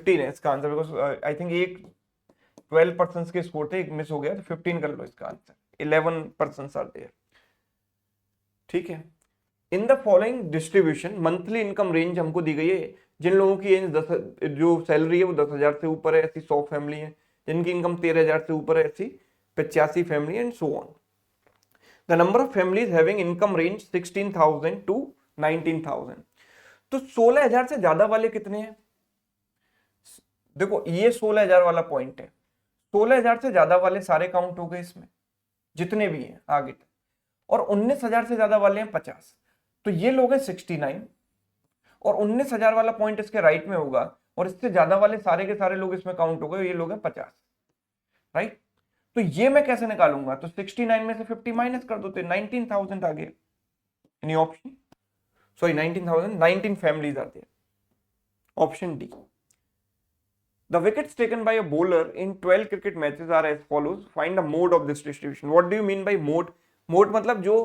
है इसका आंसर, बिकॉज आई थिंक एक 12 पर्सन के स्कोर थे, एक मिस हो गया, तो 15 कर लो इसका आंसर, 11 पर्सन आर देयर, ठीक है। In the following distribution monthly income range हमको दी गई है, जिन लोगों की जो सैलरी है वो 10,000 से ऊपर है, ऐसी 100 फैमिली है, जिनकी इनकम 13,000 से ऊपर है, ऐसी 85 family and so on. The number of families having income range 16,000 to 19,000, तो 16,000 से ज्यादा वाले कितने हैं, देखो ये 16,000 वाला पॉइंट है, 16,000 से ज्यादा वाले सारे काउंट हो गए इसमें जितने भी हैं आगे तक, और 19,000 से ज्यादा वाले हैं 50, तो ये लोग हैं 69, और 19,000 वाला पॉइंट इसके राइट में होगा, और इससे ज्यादा वाले सारे के सारे लोग इसमें काउंट हो गए, ये लोग हैं 50, राइट। तो ये मैं कैसे निकालूंगा, तो 69 में से 50 माइनस कर दो, तो 19,000 आ गए, एनी ऑप्शन, सॉरी 19,000, 19 फैमिलीज आते हैं, option D. The wickets taken by a bowler in 12 cricket matches are as follows. Find the mode of this distribution. What do you mean by mode? Mode मतलब जो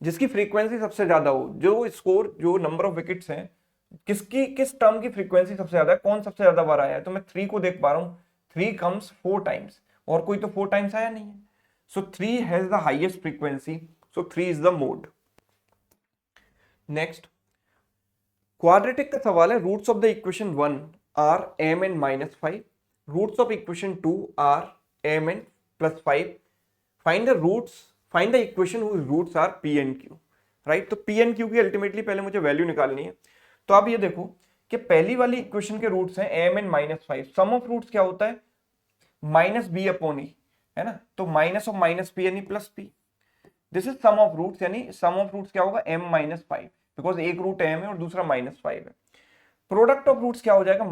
जिसकी frequency सबसे ज्यादा हो, जो score, जो नंबर ऑफ विकेट्स हैं, किस टर्म की फ्रीक्वेंसी सबसे ज्यादा है, कौन सबसे ज्यादा बार आया है, तो मैं 3 को देख पा रहा हूँ, 3 कम्स 4 टाइम्स, और कोई तो 4 टाइम्स आया नहीं है, So 3 has the highest frequency. So 3 is the mode. Next, quadratic का सवाल है. Roots of the equation 1 are m n minus 5. Roots of equation 2 are m n plus 5. Find the roots, find the equation whose roots are p and q. Right, तो p and q की ultimately पहले मुझे value निकालनी है. तो आप ये देखो कि पहली वाली इक्वेशन के रूट्स हैं m n minus 5. Sum of roots क्या होता है? माइनस बी अपॉन ई, है ना. तो माइनस ऑफ माइनस पी यानी plus P. This is sum of roots, यानी सम ऑफ रूट्स क्या होगा? m minus 5, बिकॉज एक रूट m है और दूसरा -5 है. प्रोडक्ट ऑफ रूट्स क्या हो जाएगा?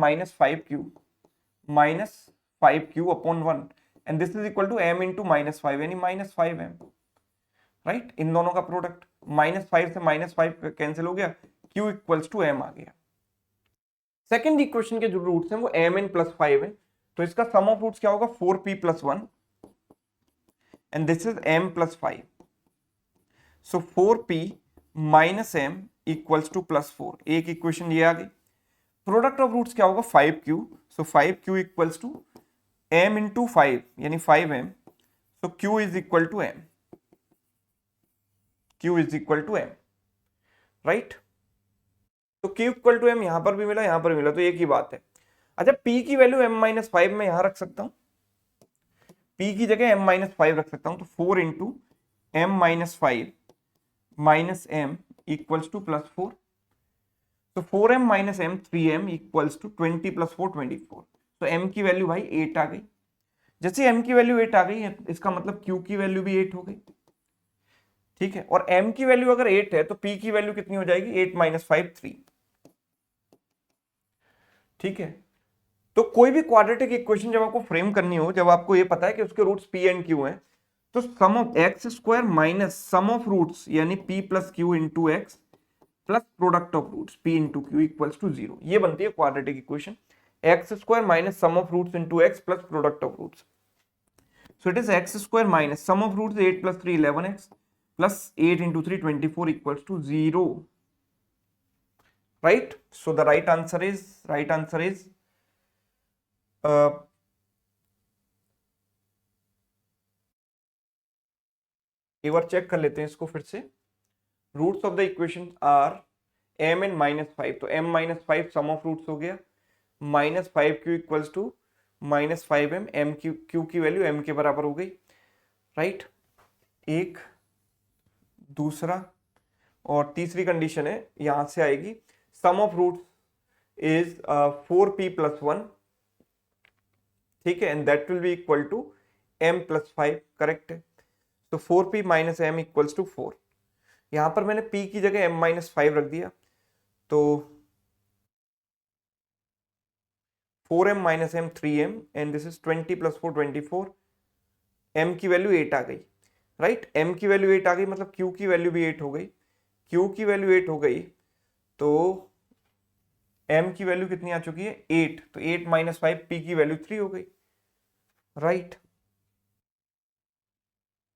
-5q upon 1, and this is equal to m into -5 यानी -5m. राइट, इन दोनों का प्रोडक्ट -5 से -5 कैंसिल हो गया, q इक्वल्स टू m आ गया. सेकेंड इक्वेशन के जो रूट्स हैं वो mn प्लस 5 है, तो इसका सम ऑफ रूट्स क्या होगा? 4p plus 1, and this is m plus 5. So 4p minus m equals to plus 4. एक इक्वेशन ये आ गई. प्रोडक्ट ऑफ रूट्स क्या होगा? 5q. So 5q equals to m into 5 यानी 5m. So q is equal to m. q is equal to m. Right, तो q equal to m यहां पर भी मिला, यहां पर भी मिला, तो एक ही बात है. अच्छा, p की वैल्यू m माइनस 5 में यहां रख सकता हूं. p की जगह m माइनस 5 रख सकता हूं, तो 4 into m minus 5 minus m equals to plus 4. तो 4m minus m 3m equals to 20 plus 4 24. तो m की वैल्यू भाई 8 आ गई. जैसे m की वैल्यू 8 आ गई है, इसका मतलब q की वैल्यू भी 8 हो गई. ठीक है, और m की वैल्यू अगर 8 है तो p की वैल्यू कितनी हो जाएगी? 8 माइनस 5 3. ठीक है, तो कोई भी क्वाड्रेटिक इक्वेशन जब आपको फ्रेम करनी हो, जब आपको ये पता है कि उसके रूट्स p एंड q हैं, तो sum of X square minus sum of roots यानी p plus Q into X plus product of roots p into Q equals to 0. ये बनती है quadratic equation. X square minus sum of roots into X plus product of roots. So it is X square minus sum of roots 8 plus 3 11x plus 8 into 3 24 equals to 0. Right, so the right answer is एक बार check कर लेते हैं इसको फिर से. Roots of the equation are m n minus 5, तो m minus 5 sum of roots हो गया, minus 5q equals to minus 5m. m q की वैल्यू m के बराबर हो गई. राइट, एक, दूसरा और तीसरी कंडीशन है यहां से आएगी. Sum of roots is 4p plus 1. ठीक है, and that will be equal to m plus 5. Correct है, तो 4p minus m equals to 4. यहां पर मैंने p की जगह m माइनस 5 रख दिया, तो 4m minus m 3m, and this is 20 plus 4 24. m की वैल्यू 8 आ गई. राइट, m की वैल्यू 8 आ गई, मतलब q की वैल्यू भी 8 हो गई. q की वैल्यू 8 हो गई, तो m की वैल्यू कितनी आ चुकी है? 8. तो 8 माइनस 5 p की वैल्यू 3 हो गई. Right,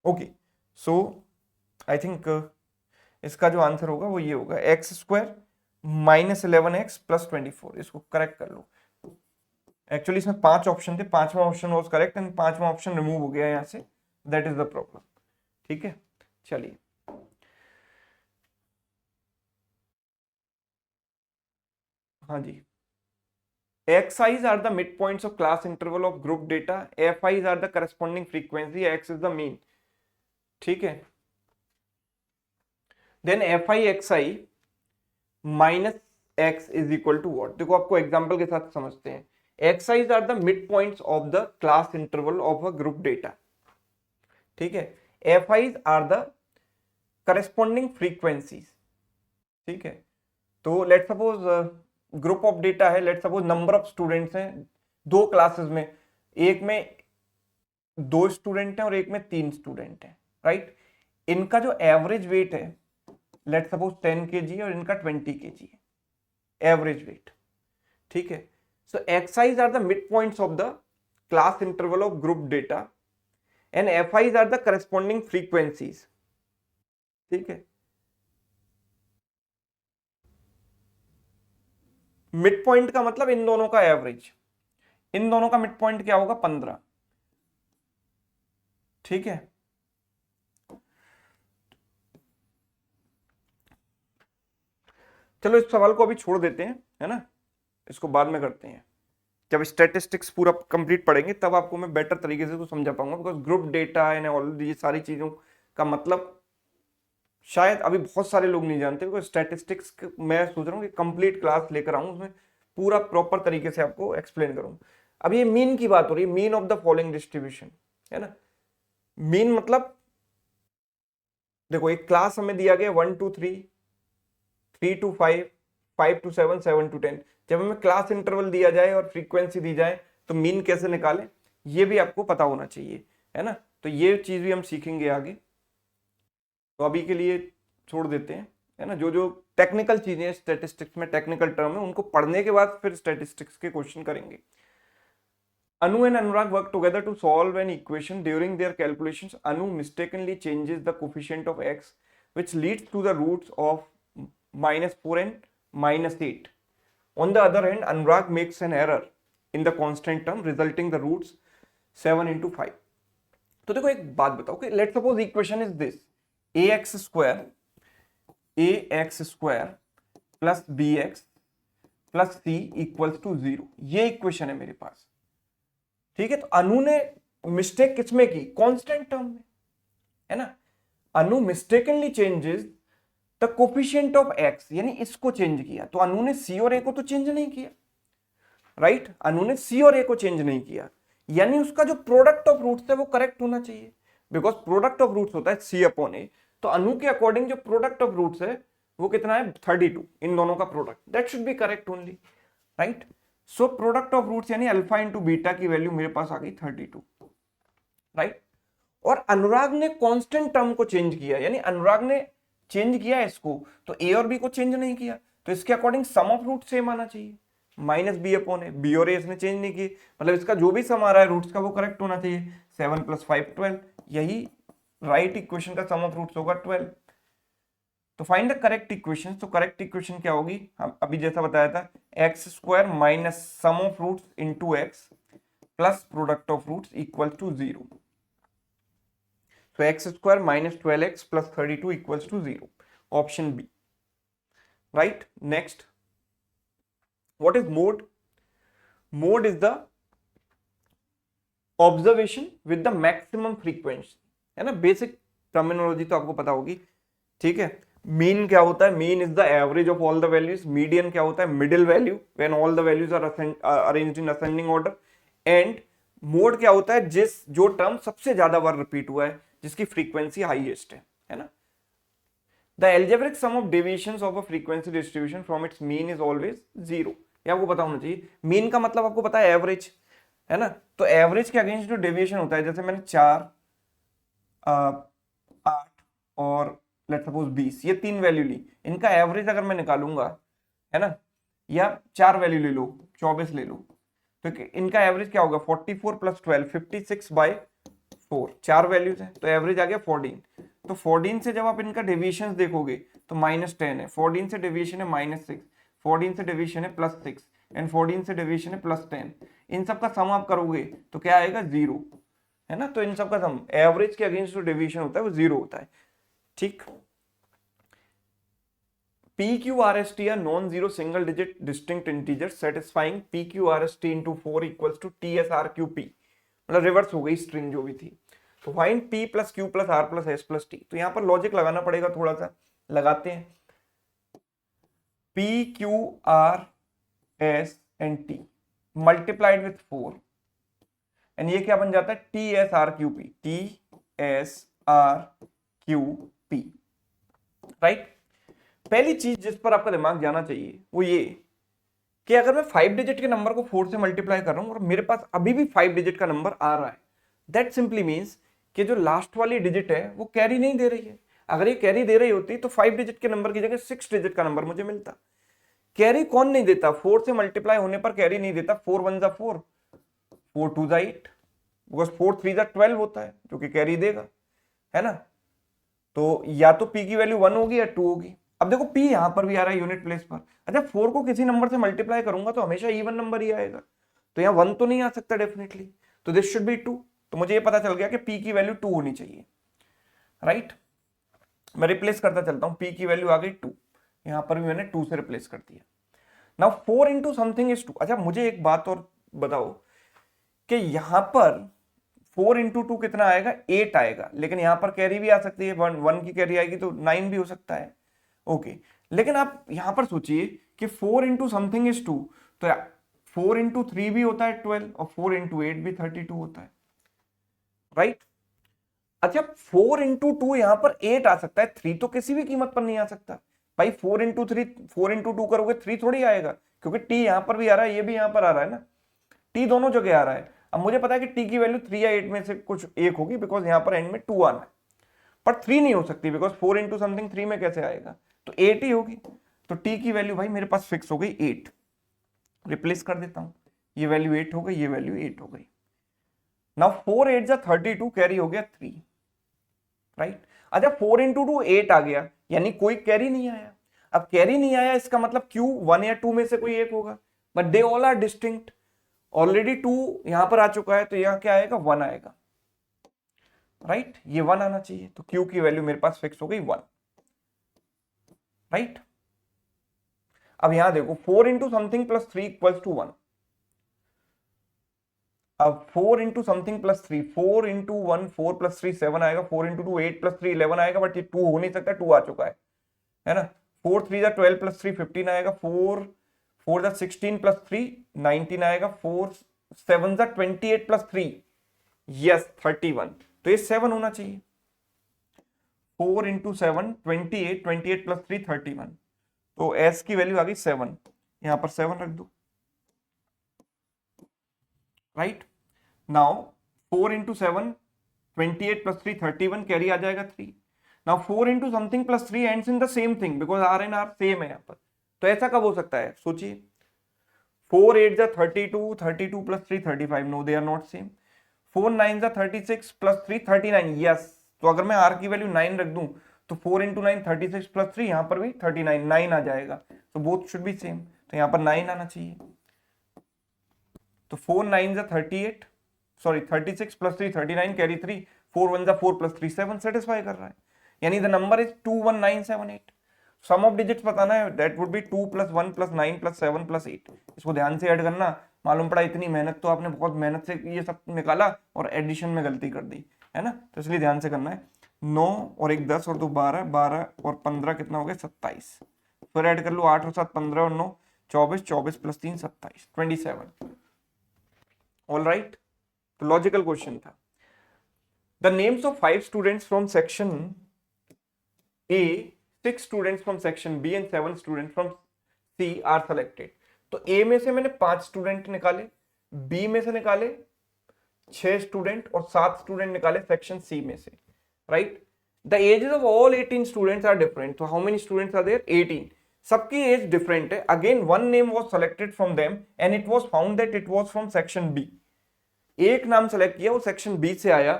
okay, so I think इसका जो आंसर होगा वो ये होगा, x square minus 11x plus 24. इसको करेक्ट कर लो. एक्चुअली इसमें 5 ऑप्शन थे, 5वां ऑप्शन वाज करेक्ट एंड 5वां ऑप्शन रिमूव हो गया यहां से. That is the problem. ठीक है, चलिए. हाँ जी. xi's are the midpoints of class interval of group data. fi's are the corresponding frequency. x is the mean. ठीक है, then fi xi minus x is equal to what? देखो आपको example के साथ समझते हैं. xi's are the midpoints of the class interval of a group data. ठीक है, fi's are the corresponding frequencies. ठीक है, तो let suppose group of data है, let suppose number of students हैं 2 क्लासेस में, एक में 2 स्टूडेंट हैं और एक में 3 स्टूडेंट हैं. राइट, इनका जो एवरेज वेट है लेट सपोज 10 kg और इनका 20 kg है एवरेज वेट. ठीक है, so xi's are the mid points of the class interval of group data and fi's are the corresponding frequencies. ठीक है, मिड पॉइंट का मतलब इन दोनों का एवरेज. इन दोनों का मिड पॉइंट क्या होगा? 15. ठीक है, चलो इस सवाल को अभी छोड़ देते हैं, है ना, इसको बाद में करते हैं। जब स्टैटिस्टिक्स पूरा कंप्लीट पढ़ेंगे तब आपको मैं बेटर तरीके से तो समझा पाऊंगा, because group data and all ये सारी चीजों का मतलब शायद अभी बहुत सारे लोग नहीं जानते। बिकॉज स्टैटिस्टिक्स मैं सोच रहा हूँ कि कंप्लीट क्लास लेकर आऊँ, उसमें पूरा प्रॉपर तरीके से आपको एक्सप्लेन करूँ। अब ये मीन की बात हो रही है, mean of the following distribution, है ना। मीन मतलब देखो एक क्लास हमें दिया गया 1 2 3, 3 to 5, 5 to 7, 7 to 10। जब हमें क्लास इंटरवल दिया जाए और फ्रीक्वेंसी दी जाए तो मीन कैसे निकालें ये भी आपको पता होना चाहिए, है ना। तो ये चीज भी हम सीखेंगे आगे, तो अभी के लिए छोड़ देते हैं, है ना। जो जो टेक्निकल चीजें स्टैटिस्टिक्स में टेक्निकल टर्म है उनको पढ़ने के बाद फिर स्टैटिस्टिक्स के क्वेश्चन करेंगे। Anu and Anurag work together to solve an equation. During their calculations, Anu mistakenly changes the coefficient of x, which leads to the roots of -4 and -8. On the other hand, Anurag makes an error in the constant term, resulting the roots 7 into 5. तो देखो एक बात बताओ कि let's suppose equation is this, ax square plus bx plus c equals to 0। ये equation है मेरे पास, ठीक है। तो अनु ने मिस्टेक किसमें की, कांस्टेंट टर्म में, है ना। Anu mistakenly changes the coefficient of x, यानी इसको चेंज किया। तो अनु ने c और a को तो चेंज नहीं किया, राइट। अनु ने c और a को चेंज नहीं किया, यानी उसका जो प्रोडक्ट ऑफ रूट्स है वो करेक्ट होना चाहिए, बिकॉज प्रोडक्ट ऑफ रूट्स होता है c अपॉन a। तो अनु के अकॉर्डिंग जो प्रोडक्ट ऑफ रूट्स है वो कितना है 32, इन दोनों का product, that should be correct only, right. So product of roots यानी अल्फा इंटू बीटा की वैल्यू मेरे पास आ गई 32, राइट। और अनुराग ने कांस्टेंट टर्म को चेंज किया, यानी अनुराग ने चेंज किया इसको, तो ए और बी को चेंज नहीं किया, तो इसके according sum of root same आना चाहिए, minus B upon A. B और ए इसने चेंज नहीं किए, मतलब इसका जो भी सम आ रहा है रूट्स का वो करेक्ट होना चाहिए। 7 + 5 12, यही राइट इक्वेशन का सम ऑफ रूट्स होगा 12। तो फाइंड द करेक्ट इक्वेशन। तो करेक्ट इक्वेशन क्या होगी, हम अभी जैसा बताया था, X square minus sum of roots into X plus product of roots equal to 0। So x square minus 12x plus 32 equals to 0. Option B. Right? Next. What is mode? Mode is the observation with the maximum frequency. है ना, basic terminology तो आपको पता होगी, ठीक है। Mean क्या होता है, mean is the average of all the values. Median क्या होता है, middle value when all the values are arranged in ascending order. And mode क्या होता है, जो टर्म सबसे ज्यादा बार रिपीट हुआ है, जिसकी फ्रीक्वेंसी हाईएस्ट है ना। The algebraic sum of deviations of a frequency distribution from its mean is always 0। ये आपको पता होना चाहिए। मीन का मतलब आपको पता है एवरेज, है ना। तो एवरेज के अगेंस्ट जो डेविएशन होता है, जैसे मैंने 4, 8 और लेट्स सपोज 20, ये 3 वैल्यू ली, इनका एवरेज अगर मैं निकालूंगा, है ना, या 4 वैल्यू ले लो, 24 ले लो, तो इनका एवरेज क्या होगा, 44 + 12 56/4, 4 वैल्यूज है, तो एवरेज आ गया 14। तो 14 से जब आप इनका डेविएशन देखोगे तो -10 है, 14 से डेविएशन है -6, 14 से डेविएशन है +6 एंड 14 से डेविएशन है +10। इन सब का सम आप करोगे तो क्या आएगा 0, है ना। तो इन सब का सम एवरेज के अगेंस्ट जो डेविएशन होता है वो 0 होता है, ठीक। PQRST are non-zero single digit distinct integers satisfying PQRST into 4 equals to TSRQP, मतलब रिवर्स हो गई स्ट्रिंग जो भी थी। तो find P + Q + R + S + T। तो यहां पर लॉजिक लगाना पड़ेगा, थोड़ा सा लगाते हैं। P Q R S and T multiplied with 4 and ये क्या बन जाता है TSRQP, TSRQP, राइट। पहली चीज जिस पर आपका दिमाग जाना चाहिए वो ये कि अगर मैं 5 डिजिट के नंबर को 4 से मल्टीप्लाई कर रहा हूं और मेरे पास अभी भी 5 डिजिट का नंबर आ रहा है, दैट सिंपली मींस कि जो लास्ट वाली डिजिट है वो कैरी नहीं दे रही है। अगर ये कैरी दे रही होती तो 5 डिजिट के नंबर की जगह 6 डिजिट का नंबर मुझे मिलता। कैरी कौन नहीं देता, 4 से मल्टीप्लाई होने पर कैरी नहीं देता। 4 × 1 = 4, 4 × 2 = 8, बिकॉज 4 × 3 = 12 होता है जो कि कैरी देगा, है ना। तो या तो P की वैल्यू 1 होगी या 2 होगी। अब देखो P यहां पर भी आ रहा है यूनिट प्लेस पर। अच्छा 4 को किसी नंबर से मल्टीप्लाई करूंगा तो हमेशा इवन नंबर ही आएगा, तो यहाँ 1 तो नहीं आ सकता डेफिनेटली, तो दिस शुड बी 2। तो मुझे ये पता चल गया कि P की वैल्यू 2 होनी चाहिए, राइट। मैं रिप्लेस करता चलता हूं, P की वैल्यू आ गई 2, यहां पर भी मैंने 2 से रिप्लेस कर दिया। Now 4 into something is 2। अच्छा मुझे एक बात और बताओ कि यहां पर 4 इंटू 2 कितना आएगा, 8 आएगा, लेकिन यहां पर कैरी भी आ सकती है, 1 की कैरी आएगी तो 9 भी हो सकता है। ओके, लेकिन आप यहां पर सोचिए कि 4 इंटू समथिंग इज 2, तो 4 इंटू 3 भी होता है 12 और 4 इंटू 8 भी 32 होता है, राइट। अच्छा 4 इंटू 2 यहां पर 8 आ सकता है, 3 तो किसी भी कीमत पर नहीं आ सकता भाई। 4 इंटू 3, 4 इंटू 2 करोगे 3 थोड़ी आएगा, क्योंकि टी यहां पर भी आ रहा है, ये भी यहां पर आ रहा है ना, टी दोनों जगह आ रहा है। अब मुझे पता है कि टी की वैल्यू 3 या 8 में से कुछ एक होगी, बिकॉज यहां पर एंड में 2 आना है, पर 3 नहीं हो सकती, बिकॉज 4 इंटू समथिंग 3 में कैसे आएगा, तो 8 ही होगी। तो टी की वैल्यू भाई मेरे पास फिक्स हो गई 8, रिप्लेस कर देता हूं, ये वैल्यू 8 हो गई, ये वैल्यू 8 हो गई। नाउ 4 8 जा 32, कैरी हो गया 3, राइट। अच्छा 4 इंटू 2 8 आ गया, यानी कोई कैरी नहीं आया। अब कैरी नहीं आया इसका मतलब क्यू 1 या 2 में से कोई एक होगा, but they all are distinct. Already 2 यहां पर आ चुका है, तो यहां क्या आएगा, 1 आएगा, राइट। ये 1 आना चाहिए, तो क्यू की वैल्यू मेरे पास फिक्स हो गई 1, राइट। अब यहां देखो 4 into something plus 3 equals to 1। अब 4 into something plus 3, 4 into 1 4 plus 3 7 आएगा, 4 इंटू 2 8 प्लस 3 11 आएगा, बट ये 2 हो नहीं सकता, 2 आ चुका है ना। 4 3 जा 12 प्लस 3 15 आएगा, 4 4 जा 16 प्लस 3 19 आएगा, 4 7 जा 28 प्लस 3 यस 31, तो ये 7 होना चाहिए। 4 इंटू 7 28, 28 प्लस 3 31, तो एस की वैल्यू आ गई 7, यहां पर 7 रख दो, right. Now 4 into 7 28 plus 3 31, carry आ जाएगा 3। Now 4 into something plus 3 ends in the same thing, because R and R same है यहाँ पर, तो ऐसा कब हो सकता है, सोचिए। 4 8 जा 32, 32 plus 3 35, no they are not same. 4 9 जा 36 प्लस 3 39, यस। तो अगर मैं आर की वैल्यू 9 रख दूं तो 4 इंटू 9 36 प्लस 3, यहां पर भी 39 9 आ जाएगा, तो बोथ शुड बी सेम, तो यहां पर 9 आना चाहिए। तो 4 9 जा 38, सॉरी 36 प्लस 3 39, कैरी 3, 4 1 जा 4 प्लस 3 7, सेटिस्फाई कर रहा है, यानी the number is 21978। Sum of digits बताना है, that would be 2 plus 1 plus 9 plus 7 plus 8। इसको ध्यान से ऐड करना, मालूम पड़ा इतनी मेहनत तो आपने बहुत मेहनत से ये सब निकाला और एडिशन में गलती कर दी, है ना, तो इसलिए ध्यान से करना है। 9 और 1 10 और 2 12, 12 और 15 कितना हो गया 27, फिर ऐड कर लो 8 और 7 15 और 9 24, 24 प्लस 3 27 27, ऑल राइट। तो लॉजिकल क्वेश्चन था। The names of 5 students from section A, 6 students from section B and 7 students from C are selected. तो ए में से मैंने 5 स्टूडेंट निकाले, बी में से निकाले 6 स्टूडेंट और 7 स्टूडेंट निकाले सेक्शन सी में से, right. The ages of all 18 students are different, तो how many students are there, 18। सबकी एज डिफरेंट है। Again one name was selected from them and it was found that it was from section B. एक नाम select किया, वो section B से आया।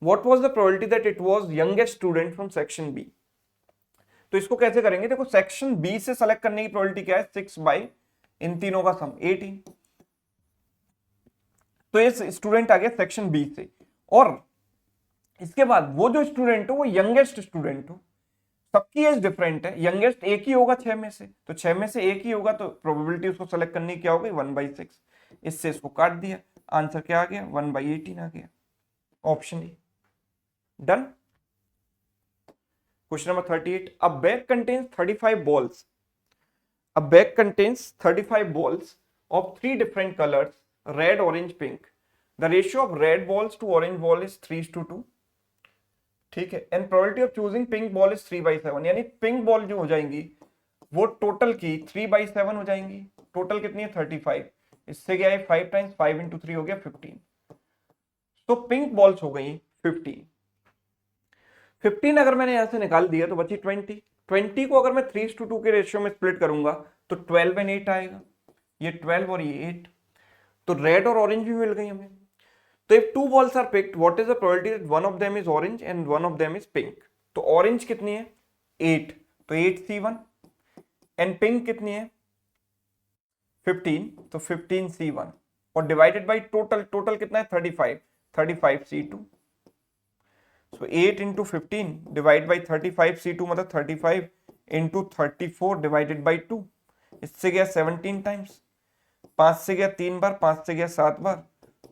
What was the probability that it was youngest student from section B. तो इसको कैसे करेंगे, देखो सेक्शन बी से सेलेक्ट करने की प्रोबेबिलिटी क्या है, 6 बाई इन तीनों का सम 18। तो ये स्टूडेंट आ गया सेक्शन बी से, और इसके बाद वो जो स्टूडेंट हो वो यंगेस्ट स्टूडेंट हो। सबकी एज डिफरेंट है, यंगेस्ट एक ही होगा 6 में से, तो 6 में से एक ही होगा, तो प्रोबेबिलिटी उसको सेलेक्ट करनी क्या हो गई 1/6। इससे इसको काट दिया, आंसर क्या आ गया 1/18 आ गया, option A. Done. Question number 38, a bag contains 35 balls. A bag contains 35 balls of 3 different colors, red, orange, pink. The ratio of red balls to orange ball is 3:2. ठीक है, and probability of choosing pink ball is 3/7, यानी pink ball जो हो जाएंगी वो total की 3/7 हो जाएंगी। टोटल कितनी है 35, इससे क्या है 5 टाइम्स 5 इंटू 3 हो गया 15, तो पिंक बॉल्स हो गई 15। 15 अगर मैंने यहां से निकाल दिया तो बची 20। 20 को अगर मैं 3:2 के रेशियो में स्प्लिट करूंगा तो 12 एंड 8 आएगा, ये 12 और ये 8, तो रेड और ऑरेंज भी मिल गई हमें। तो if 2 balls are picked, what is the probability that one of them is orange and one of them is pink? तो ऑरेंज कितनी है 8, तो 8C1, एंड पिंक कितनी है 15, तो 15C1, और डिवाइडेड बाई टोटल, टोटल कितना है 35, 35C2। So 8 into 15 divide by 35C2 मतलब 35 इंटू 34 डिवाइडेड बाई 2, इससे गया 17 टाइम्स, 5 से गया 3 बार, 5 से गया 7 बार,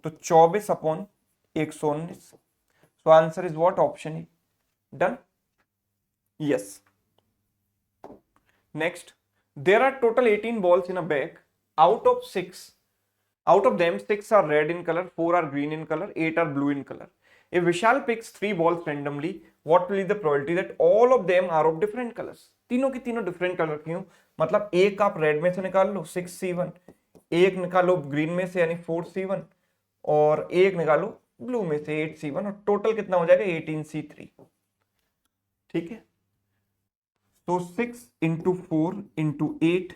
तो 24 upon 119। So answer is what? Option E. Done? Yes. Next, there are total 18 balls in a bag. Out of them, 6 are red in color, 4 are green in color, 8 are blue in color. If Vishal picks 3 balls randomly, what will be the probability that all of them are of different colors? तीनों की तीनों different colour की हूं, मतलब एक आप red में से निकाल लो 6C1, एक निकालो ग्रीन में से यानी 4C1, और एक निकालो ब्लू में से 8C1, और टोटल कितना हो जाएगा? 18C3। ठीक है, तो 6 into 4 into 8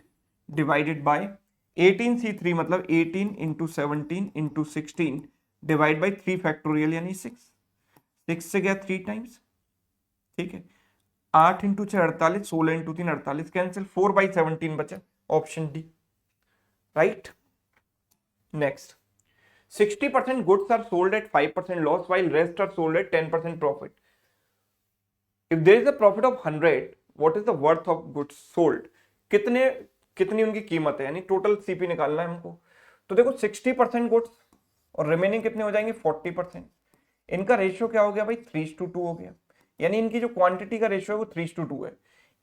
divided by 18C3 मतलब 18 into 17 into 16 divide by 3 factorial यानी 6 से गया 3 टाइम्स। ठीक है, 8 इंटू 6 48, 16 इंटू 3 48, कैंसिल, 4/17 बचा, option D. Right? Next, 60% goods are sold at 5% loss while rest are sold at 10% profit. If there is a profit of 100, what is the worth of goods sold? कितनी उनकी कीमत है, यानी total CP निकालना है हमको। तो देखो 60% गुड्स और रिमेनिंग कितने हो जाएंगे? 40%। इनका रेशियो क्या हो गया भाई? 3:2 हो गया, यानी इनकी जो क्वांटिटी का रेशियो है वो 3:2 है।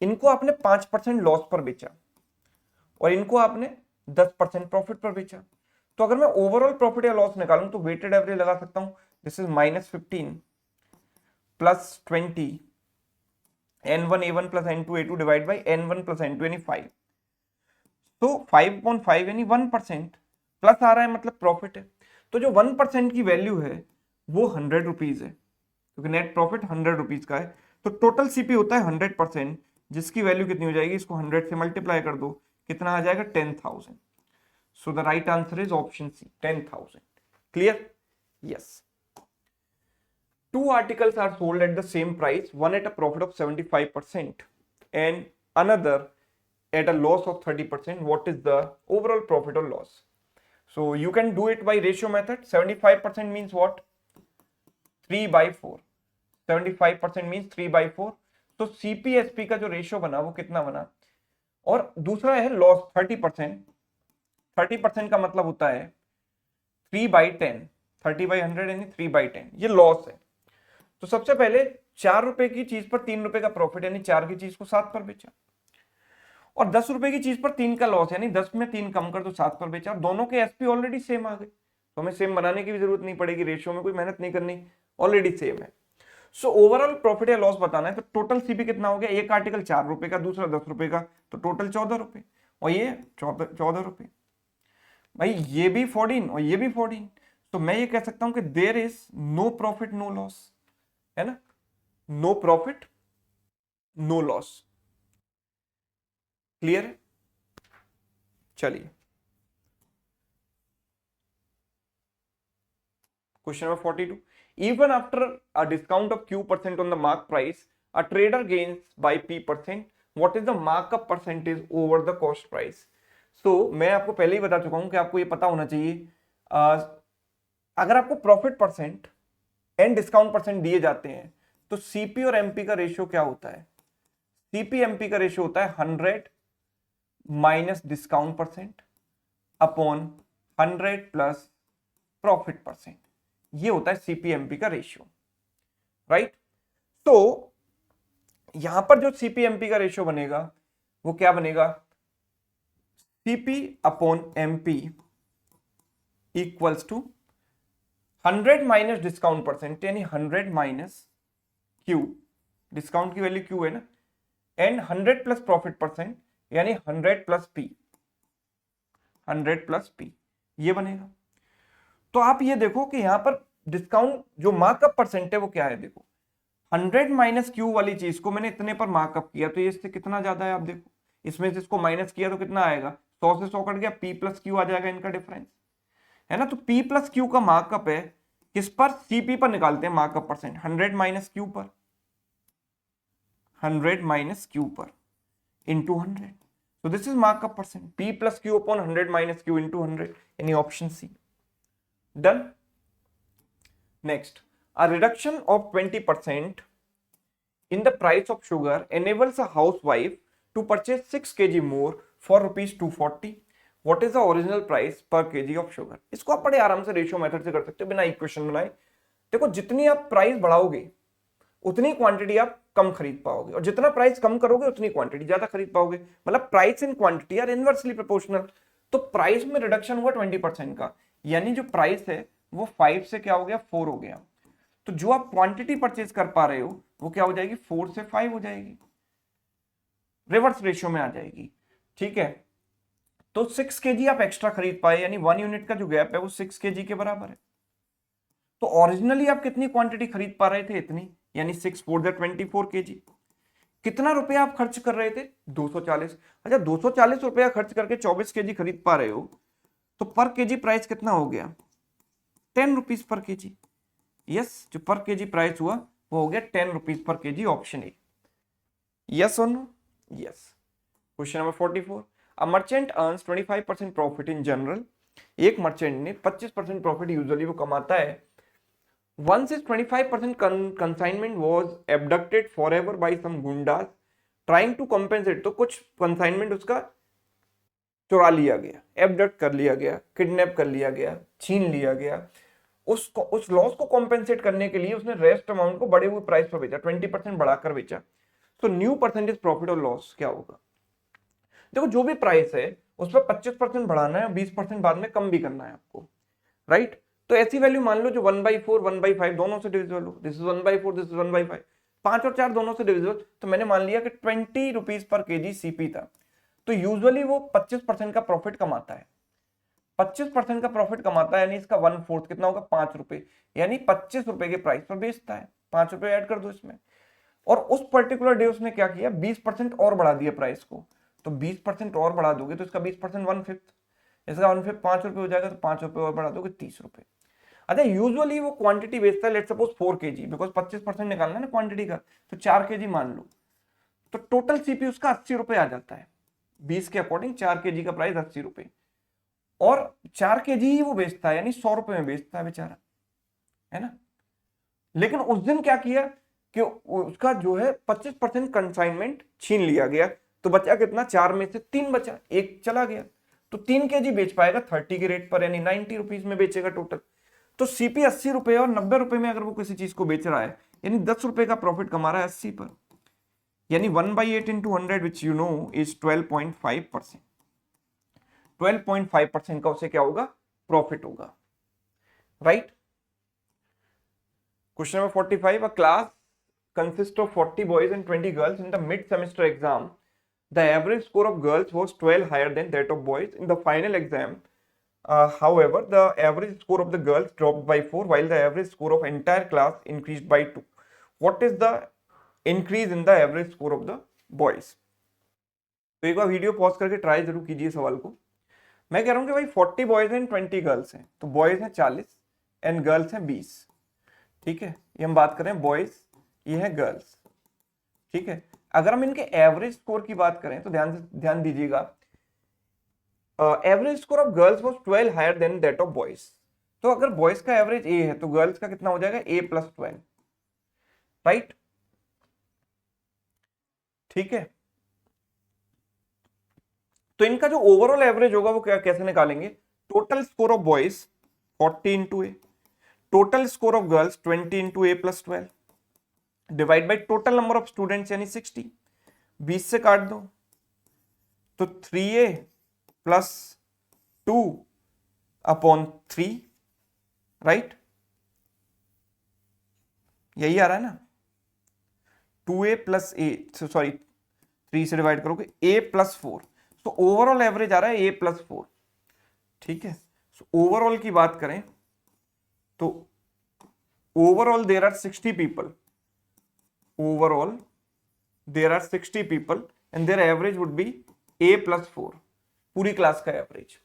इनको आपने 5% लॉस पर बेचा और इनको आपने 10% प्रॉफिट पर बेचा। तो अगर मैं ओवरऑल प्रॉफिट या लॉस निकालूं तो वेटेड एवरेज लगा सकता हूं, this is -15 plus 20 N1A1 plus N2A2 divide by N1 plus N2 यानी 5। तो 5/5 यानी 1%, प्लस आ रहा है मतलब प्रॉफिट है। तो जो 1% की वैल्यू है वो 100 रुपीज है, क्योंकि नेट प्रॉफिट 100 रुपीज का है। तो टोटल सीपी होता है 100%, जिसकी वैल्यू कितनी हो जाएगी? इसको 100 से मल्टीप्लाई कर दो, कितना आ जाएगा? 10,000। So the right answer is option C, 10,000। Clear? Yes. Two articles are sold at the same price, one at a profit of 75% and another at a loss of 30%. What is the overall profit or loss? So you can do it by ratio method. 75% means what? 3/4. 75% means 3/4. तो CPSP का जो ratio बना वो कितना बना? और दूसरा है लॉस 30%। 30% का मतलब होता है 3/10, 30/100 यानी 3/10, ये लॉस है। तो सबसे पहले 4 रुपए की चीज पर 3 रुपए का प्रॉफिट, यानी 4 की चीज को 7 पर बेचा, और 10 रुपए की चीज पर 3 का लॉस, यानी 10 में 3 कम कर तो 7 पर बेचा, और दोनों के एसपी ऑलरेडी सेम आ गए, तो हमें सेम बनाने की भी जरूरत नहीं पड़ेगी, रेशियो में कोई मेहनत नहीं करनी, ऑलरेडी सेम है। सो ओवरऑल प्रॉफिट या लॉस बताना है, तो टोटल सीपी कितना हो गया? एक आर्टिकल 4 रुपए का, दूसरा 10 रुपए का, तो टोटल 14 रुपए, और ये 14 रुपए। भाई ये भी 14 और ये भी 14, तो मैं ये कह सकता हूं कि there is no profit no loss, है ना? No profit no loss. Clear है? चलिए question number 42, even after a discount of Q% on the mark price, a trader gains by P%. What is the markup percentage over the cost price? So मैं आपको पहले ही बता चुका हूं कि आपको ये पता होना चाहिए, अगर आपको profit percent and discount percent दिए जाते हैं तो सीपी और एमपी का रेशियो क्या होता है? सीपी एमपी का रेशियो होता है 100 minus discount percent upon 100 plus profit percent, ये होता है सीपीएमपी का रेशियो। राइट? तो यहां पर जो सीपीएमपी का रेशियो बनेगा वो क्या बनेगा? CP upon MP equals to 100 minus discount percent, यानी 100 माइनस क्यू, डिस्काउंट की वैल्यू क्यू है ना, एंड 100 प्लस प्रॉफिट परसेंट यानी 100 प्लस पी, 100 प्लस पी, ये बनेगा। तो आप ये देखो कि यहां पर डिस्काउंट जो मार्कअप परसेंट है वो क्या है? देखो 100 माइनस क्यू वाली चीज को मैंने इतने पर मार्कअप किया, तो ये इससे कितना ज्यादा है? आप देखो, इसमें से इसको माइनस किया तो कितना आएगा? 100 से 100 कट गया, पी प्लस क्यू आ जाएगा, इनका डिफरेंस है ना। तो पी प्लस क्यू का मार्कअप है किस पर? सीपी पर निकालते हैं मार्कअप परसेंट, 100 माइनस क्यू पर, 100 माइनस क्यू पर into 100, so this is markup percent, p plus q upon 100 minus q into 100, यानी option C. Done? Next, a reduction of 20% in the price of sugar enables a housewife to purchase 6 kg more for ₹240, what is the original price per KG of sugar. इसको आप बड़े आराम से ratio method से कर सकते हो बिना इक्वेशन बनाए। देखो जितनी आप प्राइस बढ़ाओगे उतनी क्वांटिटी आप कम खरीद पाओगे, और जितना प्राइस कम करोगे उतनी क्वांटिटी ज्यादा खरीद पाओगे, मतलब price and quantity are inversely proportional. तो प्राइस में रिडक्शन हुआ 20% का, यानी जो प्राइस है वो 5 से क्या हो गया 4 हो गया। तो जो आप क्वांटिटी परचेज कर पा रहे हो वो क्या हो जाएगी 4 से 5 हो जाएगी, रिवर्स रेशियो में आ जाएगी। ठीक है, तो 6 kg आप एक्स्ट्रा खरीद पाए, यानी 1 यूनिट का जो गैप है वो 6 kg के बराबर है। तो ओरिजिनली आप कितनी क्वांटिटी खरीद पा रहे थे, इतनी, यानी 6 4 24 kg। कितना रुपया आप खर्च कर रहे थे 240। अच्छा 240 रुपया खर्च करके 24 kg खरीद पा रहे हो, तो पर केजी प्राइस कितना हो गया 10 रुपीज पर केजी। यस, जो पर केजी प्राइस हुआ वो हो गया 10 रुपीज पर केजी, ऑप्शन ए। यस और no? Yes. Question number 44, a merchant earns 25% profit in general. एक मर्चेंट ने 25% प्रॉफिट यूजुअली वो कमाता है। Once his 25% consignment was abducted forever by some गुंडास trying to compensate, तो कुछ कंसाइनमेंट उसका चुरा लिया गया, एबडक्ट कर लिया गया, किडनैप कर लिया गया, छीन लिया गया। उसको उस लॉस को कॉम्पेंसेट करने के लिए उसने रेस्ट अमाउंट को बढ़े हुए प्राइस पर बेचा, 20% बढ़ाकर बेचा। तो न्यू परसेंटेज प्रॉफिट और लॉस क्या होगा। देखो जो भी प्राइस है उस पर 25% बढ़ाना है, 20% बाद में कम भी करना है आपको, राइट। तो ऐसी वैल्यू मान लो जो 1/4 1/5 दोनों से डिविजिबल हो, दिस इज 1/4 दिस इज 1/5, 5 और 4 दोनों से डिविजिबल, तो मैंने मान लिया कि 20 रुपीज पर केजी सीपी था। तो यूजुअली वो 25% का प्रॉफिट कमाता है, 25% का प्रॉफिट कमाता है, यानी इसका 1/4 कितना होगा 5 रुपए, यानी 25 रुपए के प्राइस पर बेचता है। 5 रुपए ऐड कर दो इसमें, और उस पर्टिकुलर डे उसने क्या किया 20% और बढ़ा दिया प्राइस को। तो 20% और बढ़ा दोगे तो इसका 20% 1/5, इसका 1/5 5 रुपए हो जाएगा, तो 5 रुपए और बढ़ा दोगे 30 रुपए। अच्छा यूजुअली वो क्वांटिटी बेचता है, लेट्स सपोज 4 kg, बिकॉज 25% निकालना है ना क्वांटिटी का, तो 4 kg मान लो, तो टोटल सीपी उसका 80 रुपए आ जाता है। 20 के अकॉर्डिंग 4 kg का प्राइस 80 रुपए, और 4 kg ही वो बेचता है, यानी 100 रुपए में बेचता है बेचारा, है ना। लेकिन उस दिन क्या किया कि उसका जो है 25% कंसाइनमेंट छीन लिया गया, तो बचा कितना 4 में से 3 बचा, एक चला गया, तो 3 kg बेच पाएगा 30 के रेट पर, यानी 90 रुपीज में बेचेगा टोटल। तो सीपी 80 रुपए और 90 रुपए में अगर वो किसी चीज को बेच रहा है, यानी 10 रुपए का प्रॉफिट कमा रहा है 80 पर, यानी 1/8 into 100 which you know is 12.5%। 12.5% का उसे क्या होगा प्रॉफिट होगा, right. Question number 45, a class consists of 40 boys and 20 girls. In the mid-semester exam, the average score of girls was 12 higher than that of boys. In the final exam, however, the average score of the girls dropped by 4, while the average score of entire class increased by 2. What is the increase in the average score of the boys? तो एक बार video pause करके try जरूर कीजिए सवाल को। मैं कह रहा हूं कि भाई 40 बॉयज एंड 20 गर्ल्स हैं, तो बॉयज हैं 40 एंड गर्ल्स हैं 20। ठीक है, ये हम बात करें बॉयज, ये है गर्ल्स। ठीक है, अगर हम इनके एवरेज स्कोर की बात करें तो ध्यान दीजिएगा, average score of girls was 12 higher than that of boys. तो अगर बॉयज का एवरेज ए है तो गर्ल्स का कितना हो जाएगा a + 12, राइट। ठीक है, तो इनका जो ओवरऑल एवरेज होगा वो क्या कैसे निकालेंगे, total score of boys 40 into a, total score of girls 20 into a + 12, divide by total number of students यानी 60, 20 से काट दो तो 3a + 2/3, राइट। यही आ रहा है ना, 2a + a, सॉरी 3 से डिवाइड करोगे a + 4, तो ओवरऑल एवरेज आ रहा है a + 4। ठीक है, ओवरऑल की बात करें तो overall there are 60 people, overall there are 60 people and their average would be a + 4, पूरी क्लास का average.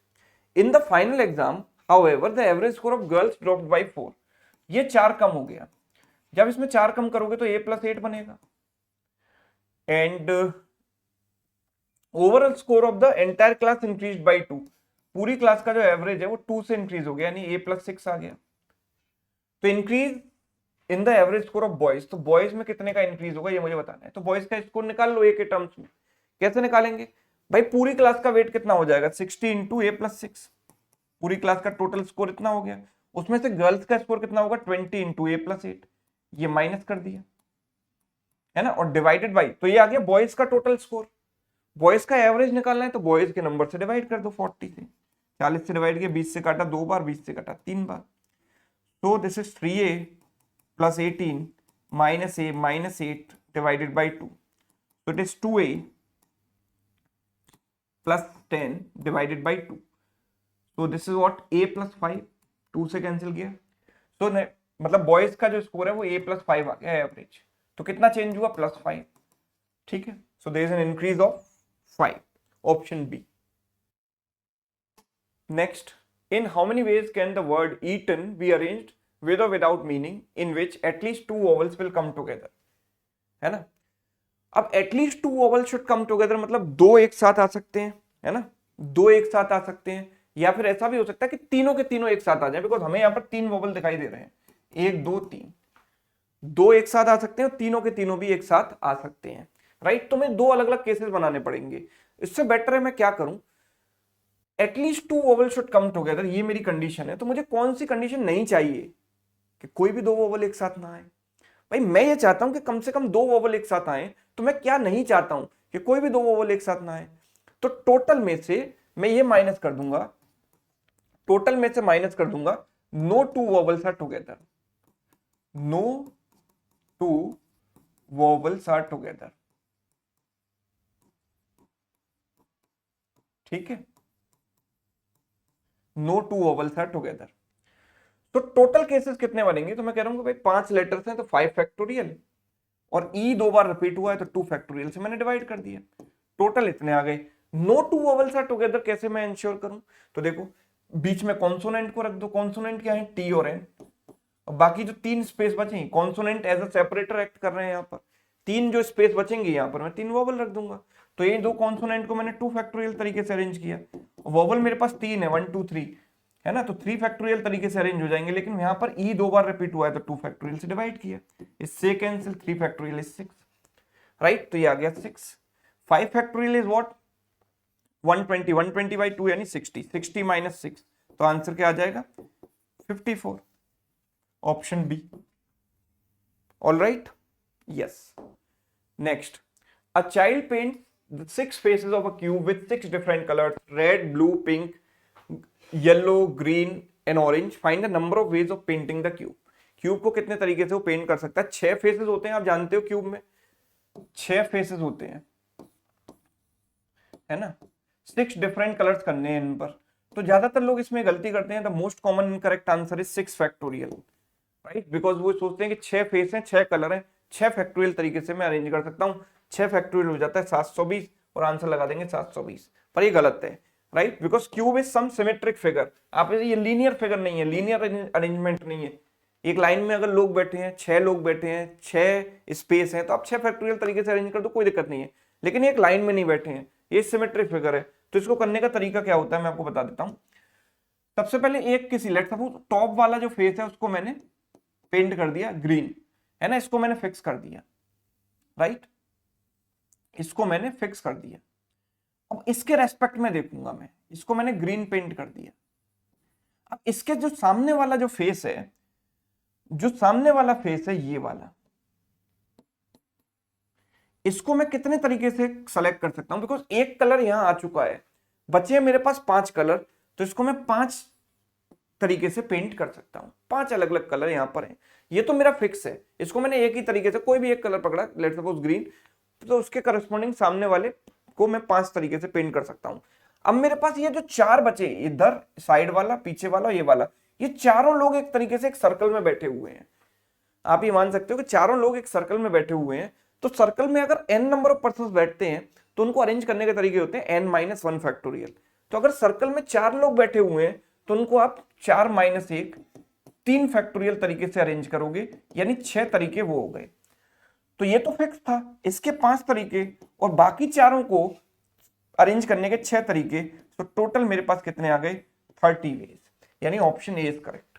In the final exam however the average score of girls dropped by 4, ये 4 कम हो गया। जब इसमें 4 कम करोगे तो a + 8 बनेगा, and overall score of the entire class increase by 2, पूरी क्लास का जो एवरेज है वो 2 से इंक्रीज हो गया, यानी a + 6 आ गया। तो increase in the average score of boys, तो बॉयज में कितने का इंक्रीज होगा ये मुझे बताना है। तो बॉयज का स्कोर निकाल लो ए के टर्म्स में, कैसे निकालेंगे भाई, पूरी क्लास का वेट कितना हो जाएगा 60 इंटू ए प्लस 6, पूरी क्लास का टोटल स्कोर इतना हो गया, उसमें से गर्ल्स का स्कोर कितना होगा 20 इंटू ए प्लस 8, ये माइनस कर दिया है ना, और डिवाइडेड बाई, तो ये आ गया बॉयज का टोटल स्कोर। बॉयज का एवरेज निकालना है तो बॉयज के नंबर से डिवाइड कर दो, 40 से, 40 से डिवाइड किया, 20 से काटा 2 बार, 20 से काटा 3 बार, तो this is 3a plus 18 minus a minus 8 divided by 2, so it is 2a plus 10 divided by 2, so this is what a plus 5, 2 से कैंसिल किया, so मतलब बॉयज का जो स्कोर है वो a plus 5 आ गया एवरेज, तो कितना चेंज हुआ +5, ठीक है, so there is an increase of 5, option B. Next, in how many ways can the word eaten be arranged with or without meaning in which at least two vowels will come together, है ना, अब at least 2 vowel should come together, मतलब दो एक साथ आ सकते हैं, है ना, दो एक साथ आ सकते हैं, या फिर ऐसा भी हो सकता है कि तीनों के तीनों एक साथ आ जाए, बिकॉज हमें यहाँ पर 3 वोवल दिखाई दे रहे हैं, 1 2 3, दो एक साथ आ सकते हैं और तीनों के तीनों भी एक साथ आ सकते हैं, राइट, तो मैं दो अलग अलग केसेस बनाने पड़ेंगे, इससे बेटर है मैं क्या करूं, at least 2 vowel should come together, ये मेरी कंडीशन है, तो मुझे कौन सी कंडीशन नहीं चाहिए कि कोई भी दो वोवल एक साथ ना आए, भाई मैं ये चाहता हूं कि कम से कम 2 वोवल एक साथ आए, तो मैं क्या नहीं चाहता हूं कि कोई भी 2 वोवल एक साथ ना आए, तो टोटल में से मैं ये माइनस कर दूंगा, टोटल में से माइनस कर दूंगा, no 2 vowels are together, no 2 vowels are together, ठीक है, नो 2 वोवल्स आर टुगेदर, तो टोटल केसेस कितने बनेंगे, तो मैं कह रहा हूं कि भाई 5 लेटर्स हैं तो 5 फैक्टोरियल, और ई 2 बार रिपीट हुआ है तो 2 फैक्टोरियल से मैंने डिवाइड कर दिया, टोटल इतने आ गए, नो 2 वोवल्स आर टुगेदर कैसे मैं इंश्योर करूं, तो देखो बीच में कॉन्सोनेंट को रख दो, कॉन्सोनेंट क्या है टी और एन, और बाकी जो 3 स्पेस बचे consonant as a separator act कर रहे हैं, यहाँ पर 3 जो स्पेस बचेंगे यहाँ पर मैं 3 वोवल रख दूंगा, तो ये दो कॉन्सोनेंट को मैंने 2 फैक्टोरियल तरीके से अरेंज किया, वोवल मेरे पास 3 है 1 2 3, है ना, तो 3 फैक्टोरियल तरीके से अरेंज हो जाएंगे, लेकिन यहाँ पर ई 2 बार रिपीट हुआ है तो 2 फैक्टोरियल से डिवाइड किया, इससे कैंसिल, 3 फैक्टोरियल इज 6, राइट, तो ये आ गया 6, 5 फैक्टोरियल इज व्हाट 120, 120 बाई 2 यानी 60, 60 माइनस 6, तो आंसर क्या आ जाएगा 54, option B, all right, yes. Next, a child paint the 6 faces of a cube with 6 different colors, red, blue, pink, yellow, green and orange. Find the number of ways of painting the cube. Cube को कितने तरीके से वो paint कर सकता है, 6 faces होते हैं, आप जानते हो क्यूब में 6 फेसेस होते हैं, है ना, 6 डिफरेंट कलर्स करने हैं इन पर, तो ज्यादातर लोग इसमें गलती करते हैं, the most common incorrect answer is 6 factorial, right, because वो सोचते हैं कि 6 फेस हैं 6 कलर हैं, 6 फैक्टोरियल तरीके से मैं अरेंज कर सकता हूँ, 6 फैक्टोरियल हो जाता है 720 और आंसर लगा देंगे 720, पर ये गलत है, right, because cube is some symmetric figure, आप ये लीनियर फिगर नहीं है, लीनियर अरेंजमेंट नहीं है, एक लाइन में अगर लोग बैठे हैं 6 लोग बैठे हैं 6 स्पेस हैं तो आप 6 फैक्टोरियल तरीके से अरेंज कर दो, कोई दिक्कत नहीं है, लेकिन एक लाइन में नहीं बैठे हैं, ये सिमेट्रिक फिगर है, तो इसको करने का तरीका क्या होता है मैं आपको बता देता हूं। सबसे पहले एक किसी लेट सपोज टॉप वाला जो फेस है उसको मैंने पेंट कर दिया ग्रीन, है ना, इसको मैंने फिक्स कर दिया, राइट, इसको मैंने फिक्स कर दिया, अब इसके रेस्पेक्ट में देखूंगा मैं, इसको मैंने ग्रीन पेंट कर दिया, अब इसके जो सामने वाला जो फेस है, जो सामने वाला फेस है ये वाला, इसको मैं कितने तरीके से सेलेक्ट कर सकता हूं, बिकॉज एक कलर यहां आ चुका है, बचे मेरे पास 5 कलर, तो इसको मैं 5 तरीके से पेंट कर सकता हूं, 5 अलग अलग कलर यहां पर है, ये तो मेरा फिक्स है, इसको मैंने एक ही तरीके से कोई भी एक कलर पकड़ा, लेट्स सपोज ग्रीन, तो उसके करस्पॉन्डिंग सामने वाले को मैं 5 तरीके से पेंट कर सकता हूं। अब मेरे पास ये जो 4 बचे, इधर साइड वाला, पीछे वाला, ये वाला, ये चारों लोग एक तरीके से एक सर्कल में बैठे हुए हैं, आप ये मान सकते हो कि चारों लोग एक सर्कल में बैठे हुए हैं, तो सर्कल में अगर n नंबर ऑफ पर्सन बैठते हैं तो उनको अरेंज करने के तरीके होते हैं n-1 फैक्टोरियल, तो अगर सर्कल में 4 लोग बैठे हुए हैं तो उनको आप 4-1 3 फैक्टोरियल तरीके से अरेंज करोगे, यानी 6 तरीके वो हो गए, तो ये तो फिक्स था, इसके 5 तरीके और बाकी चारों को अरेंज करने के 6 तरीके, तो टोटल मेरे पास कितने आ गए 30 वेज, यानी ऑप्शन ए इज करेक्ट,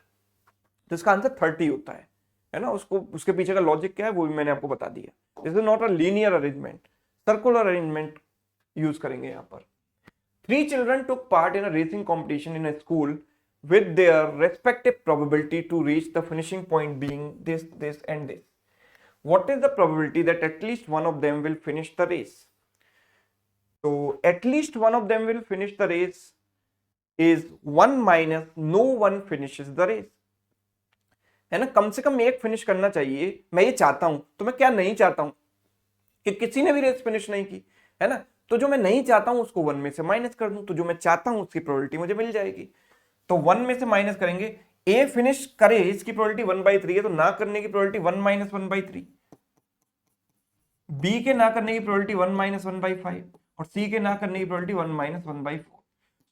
तो इसका आंसर 30 होता है ना, उसको उसके पीछे का लॉजिक क्या है वो भी मैंने आपको बता दिया, this is not a linear arrangement, circular arrangement use करेंगे यहाँ पर। 3 children took part in a racing competition in a school with their respective probability to reach the finishing point being this, and this. What is the probability that at least one of them will finish the race? So at least one of them will finish the race is 1 minus no one finishes the race. है ना, कम से कम एक finish करना चाहिए, मैं ये चाहता हूं, तो मैं क्या नहीं चाहता हूं कि किसी ने भी रेस फिनिश नहीं की, है ना, तो जो मैं नहीं चाहता हूं उसको 1 में से माइनस कर दूं, तो जो मैं चाहता हूं उसकी प्रोबेबिलिटी मुझे मिल जाएगी। तो 1 में से माइनस करेंगे, ए फिनिश करे इसकी प्रोबेबिलिटी 1/3 है, तो ना करने की प्रोबेबिलिटी 1 माइनस 1/3, बी के ना करने की प्रोबेबिलिटी 1 माइनस 1/5 और सी के ना करने की प्रोबेबिलिटी 1 माइनस 1/4।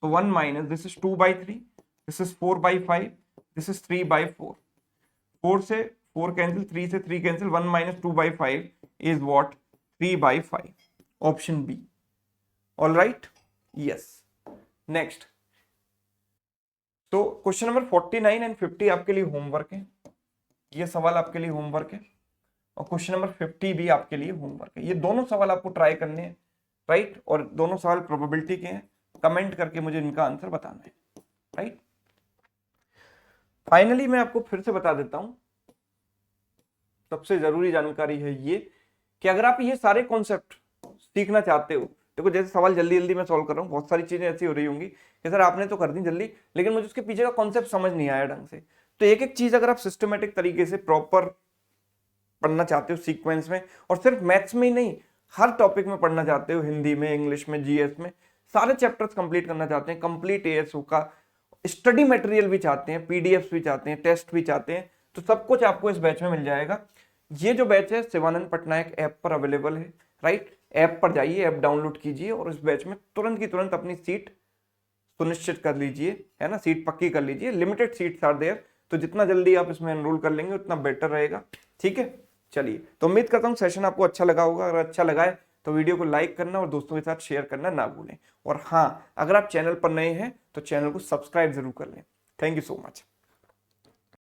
तो 1 minus this is 2/3, this is 4/5, this is 3/4। 4 से 4 कैंसिल, 3 से 3 cancel, 1 minus 2/5 is what, 3/5, option B. All right, yes. Next, तो क्वेश्चन नंबर 49 एंड 50 आपके लिए होमवर्क है, ये सवाल आपके लिए होमवर्क है, और क्वेश्चन नंबर 50 भी आपके लिए होमवर्क है। ये दोनों सवाल आपको ट्राई करने हैं, राइट, और दोनों सवाल प्रोबेबिलिटी के हैं, कमेंट करके मुझे इनका आंसर बताना है, राइट। फाइनली मैं आपको फिर से बता देता हूं, सबसे जरूरी जानकारी है ये कि अगर आप ये सारे कॉन्सेप्ट सीखना चाहते हो, देखो जैसे सवाल जल्दी जल्दी मैं सॉल्व कर रहा हूँ, बहुत सारी चीजें ऐसी हो रही होंगी कि सर आपने तो कर दी जल्दी, लेकिन मुझे उसके पीछे का कॉन्सेप्ट समझ नहीं आया ढंग से। तो एक एक चीज अगर आप सिस्टमेटिक तरीके से प्रॉपर पढ़ना चाहते हो सीक्वेंस में, और सिर्फ मैथ्स में ही नहीं, हर टॉपिक में पढ़ना चाहते हो, हिंदी में, इंग्लिश में, जीएस में, सारे चैप्टर्स कंप्लीट करना चाहते हैं, कंप्लीट एएसओ का स्टडी मटेरियल भी चाहते हैं, पीडीएफ भी चाहते हैं, टेस्ट भी चाहते हैं, तो सब कुछ आपको इस बैच में मिल जाएगा। ये जो बैच है शिवानंद पटनायक ऐप पर अवेलेबल है, राइट। ऐप पर जाइए, ऐप डाउनलोड कीजिए और इस बैच में तुरंत की तुरंत अपनी सीट सुनिश्चित कर लीजिए, है ना, सीट पक्की कर लीजिए। लिमिटेड सीट्स आर देयर, तो जितना जल्दी आप इसमें एनरोल कर लेंगे उतना बेटर रहेगा, ठीक है। चलिए, तो उम्मीद करता हूँ सेशन आपको अच्छा लगा होगा। अगर अच्छा लगा है तो वीडियो को लाइक करना और दोस्तों के साथ शेयर करना ना भूलें। और हाँ, अगर आप चैनल पर नए हैं तो चैनल को सब्सक्राइब जरूर कर लें। Thank you so much.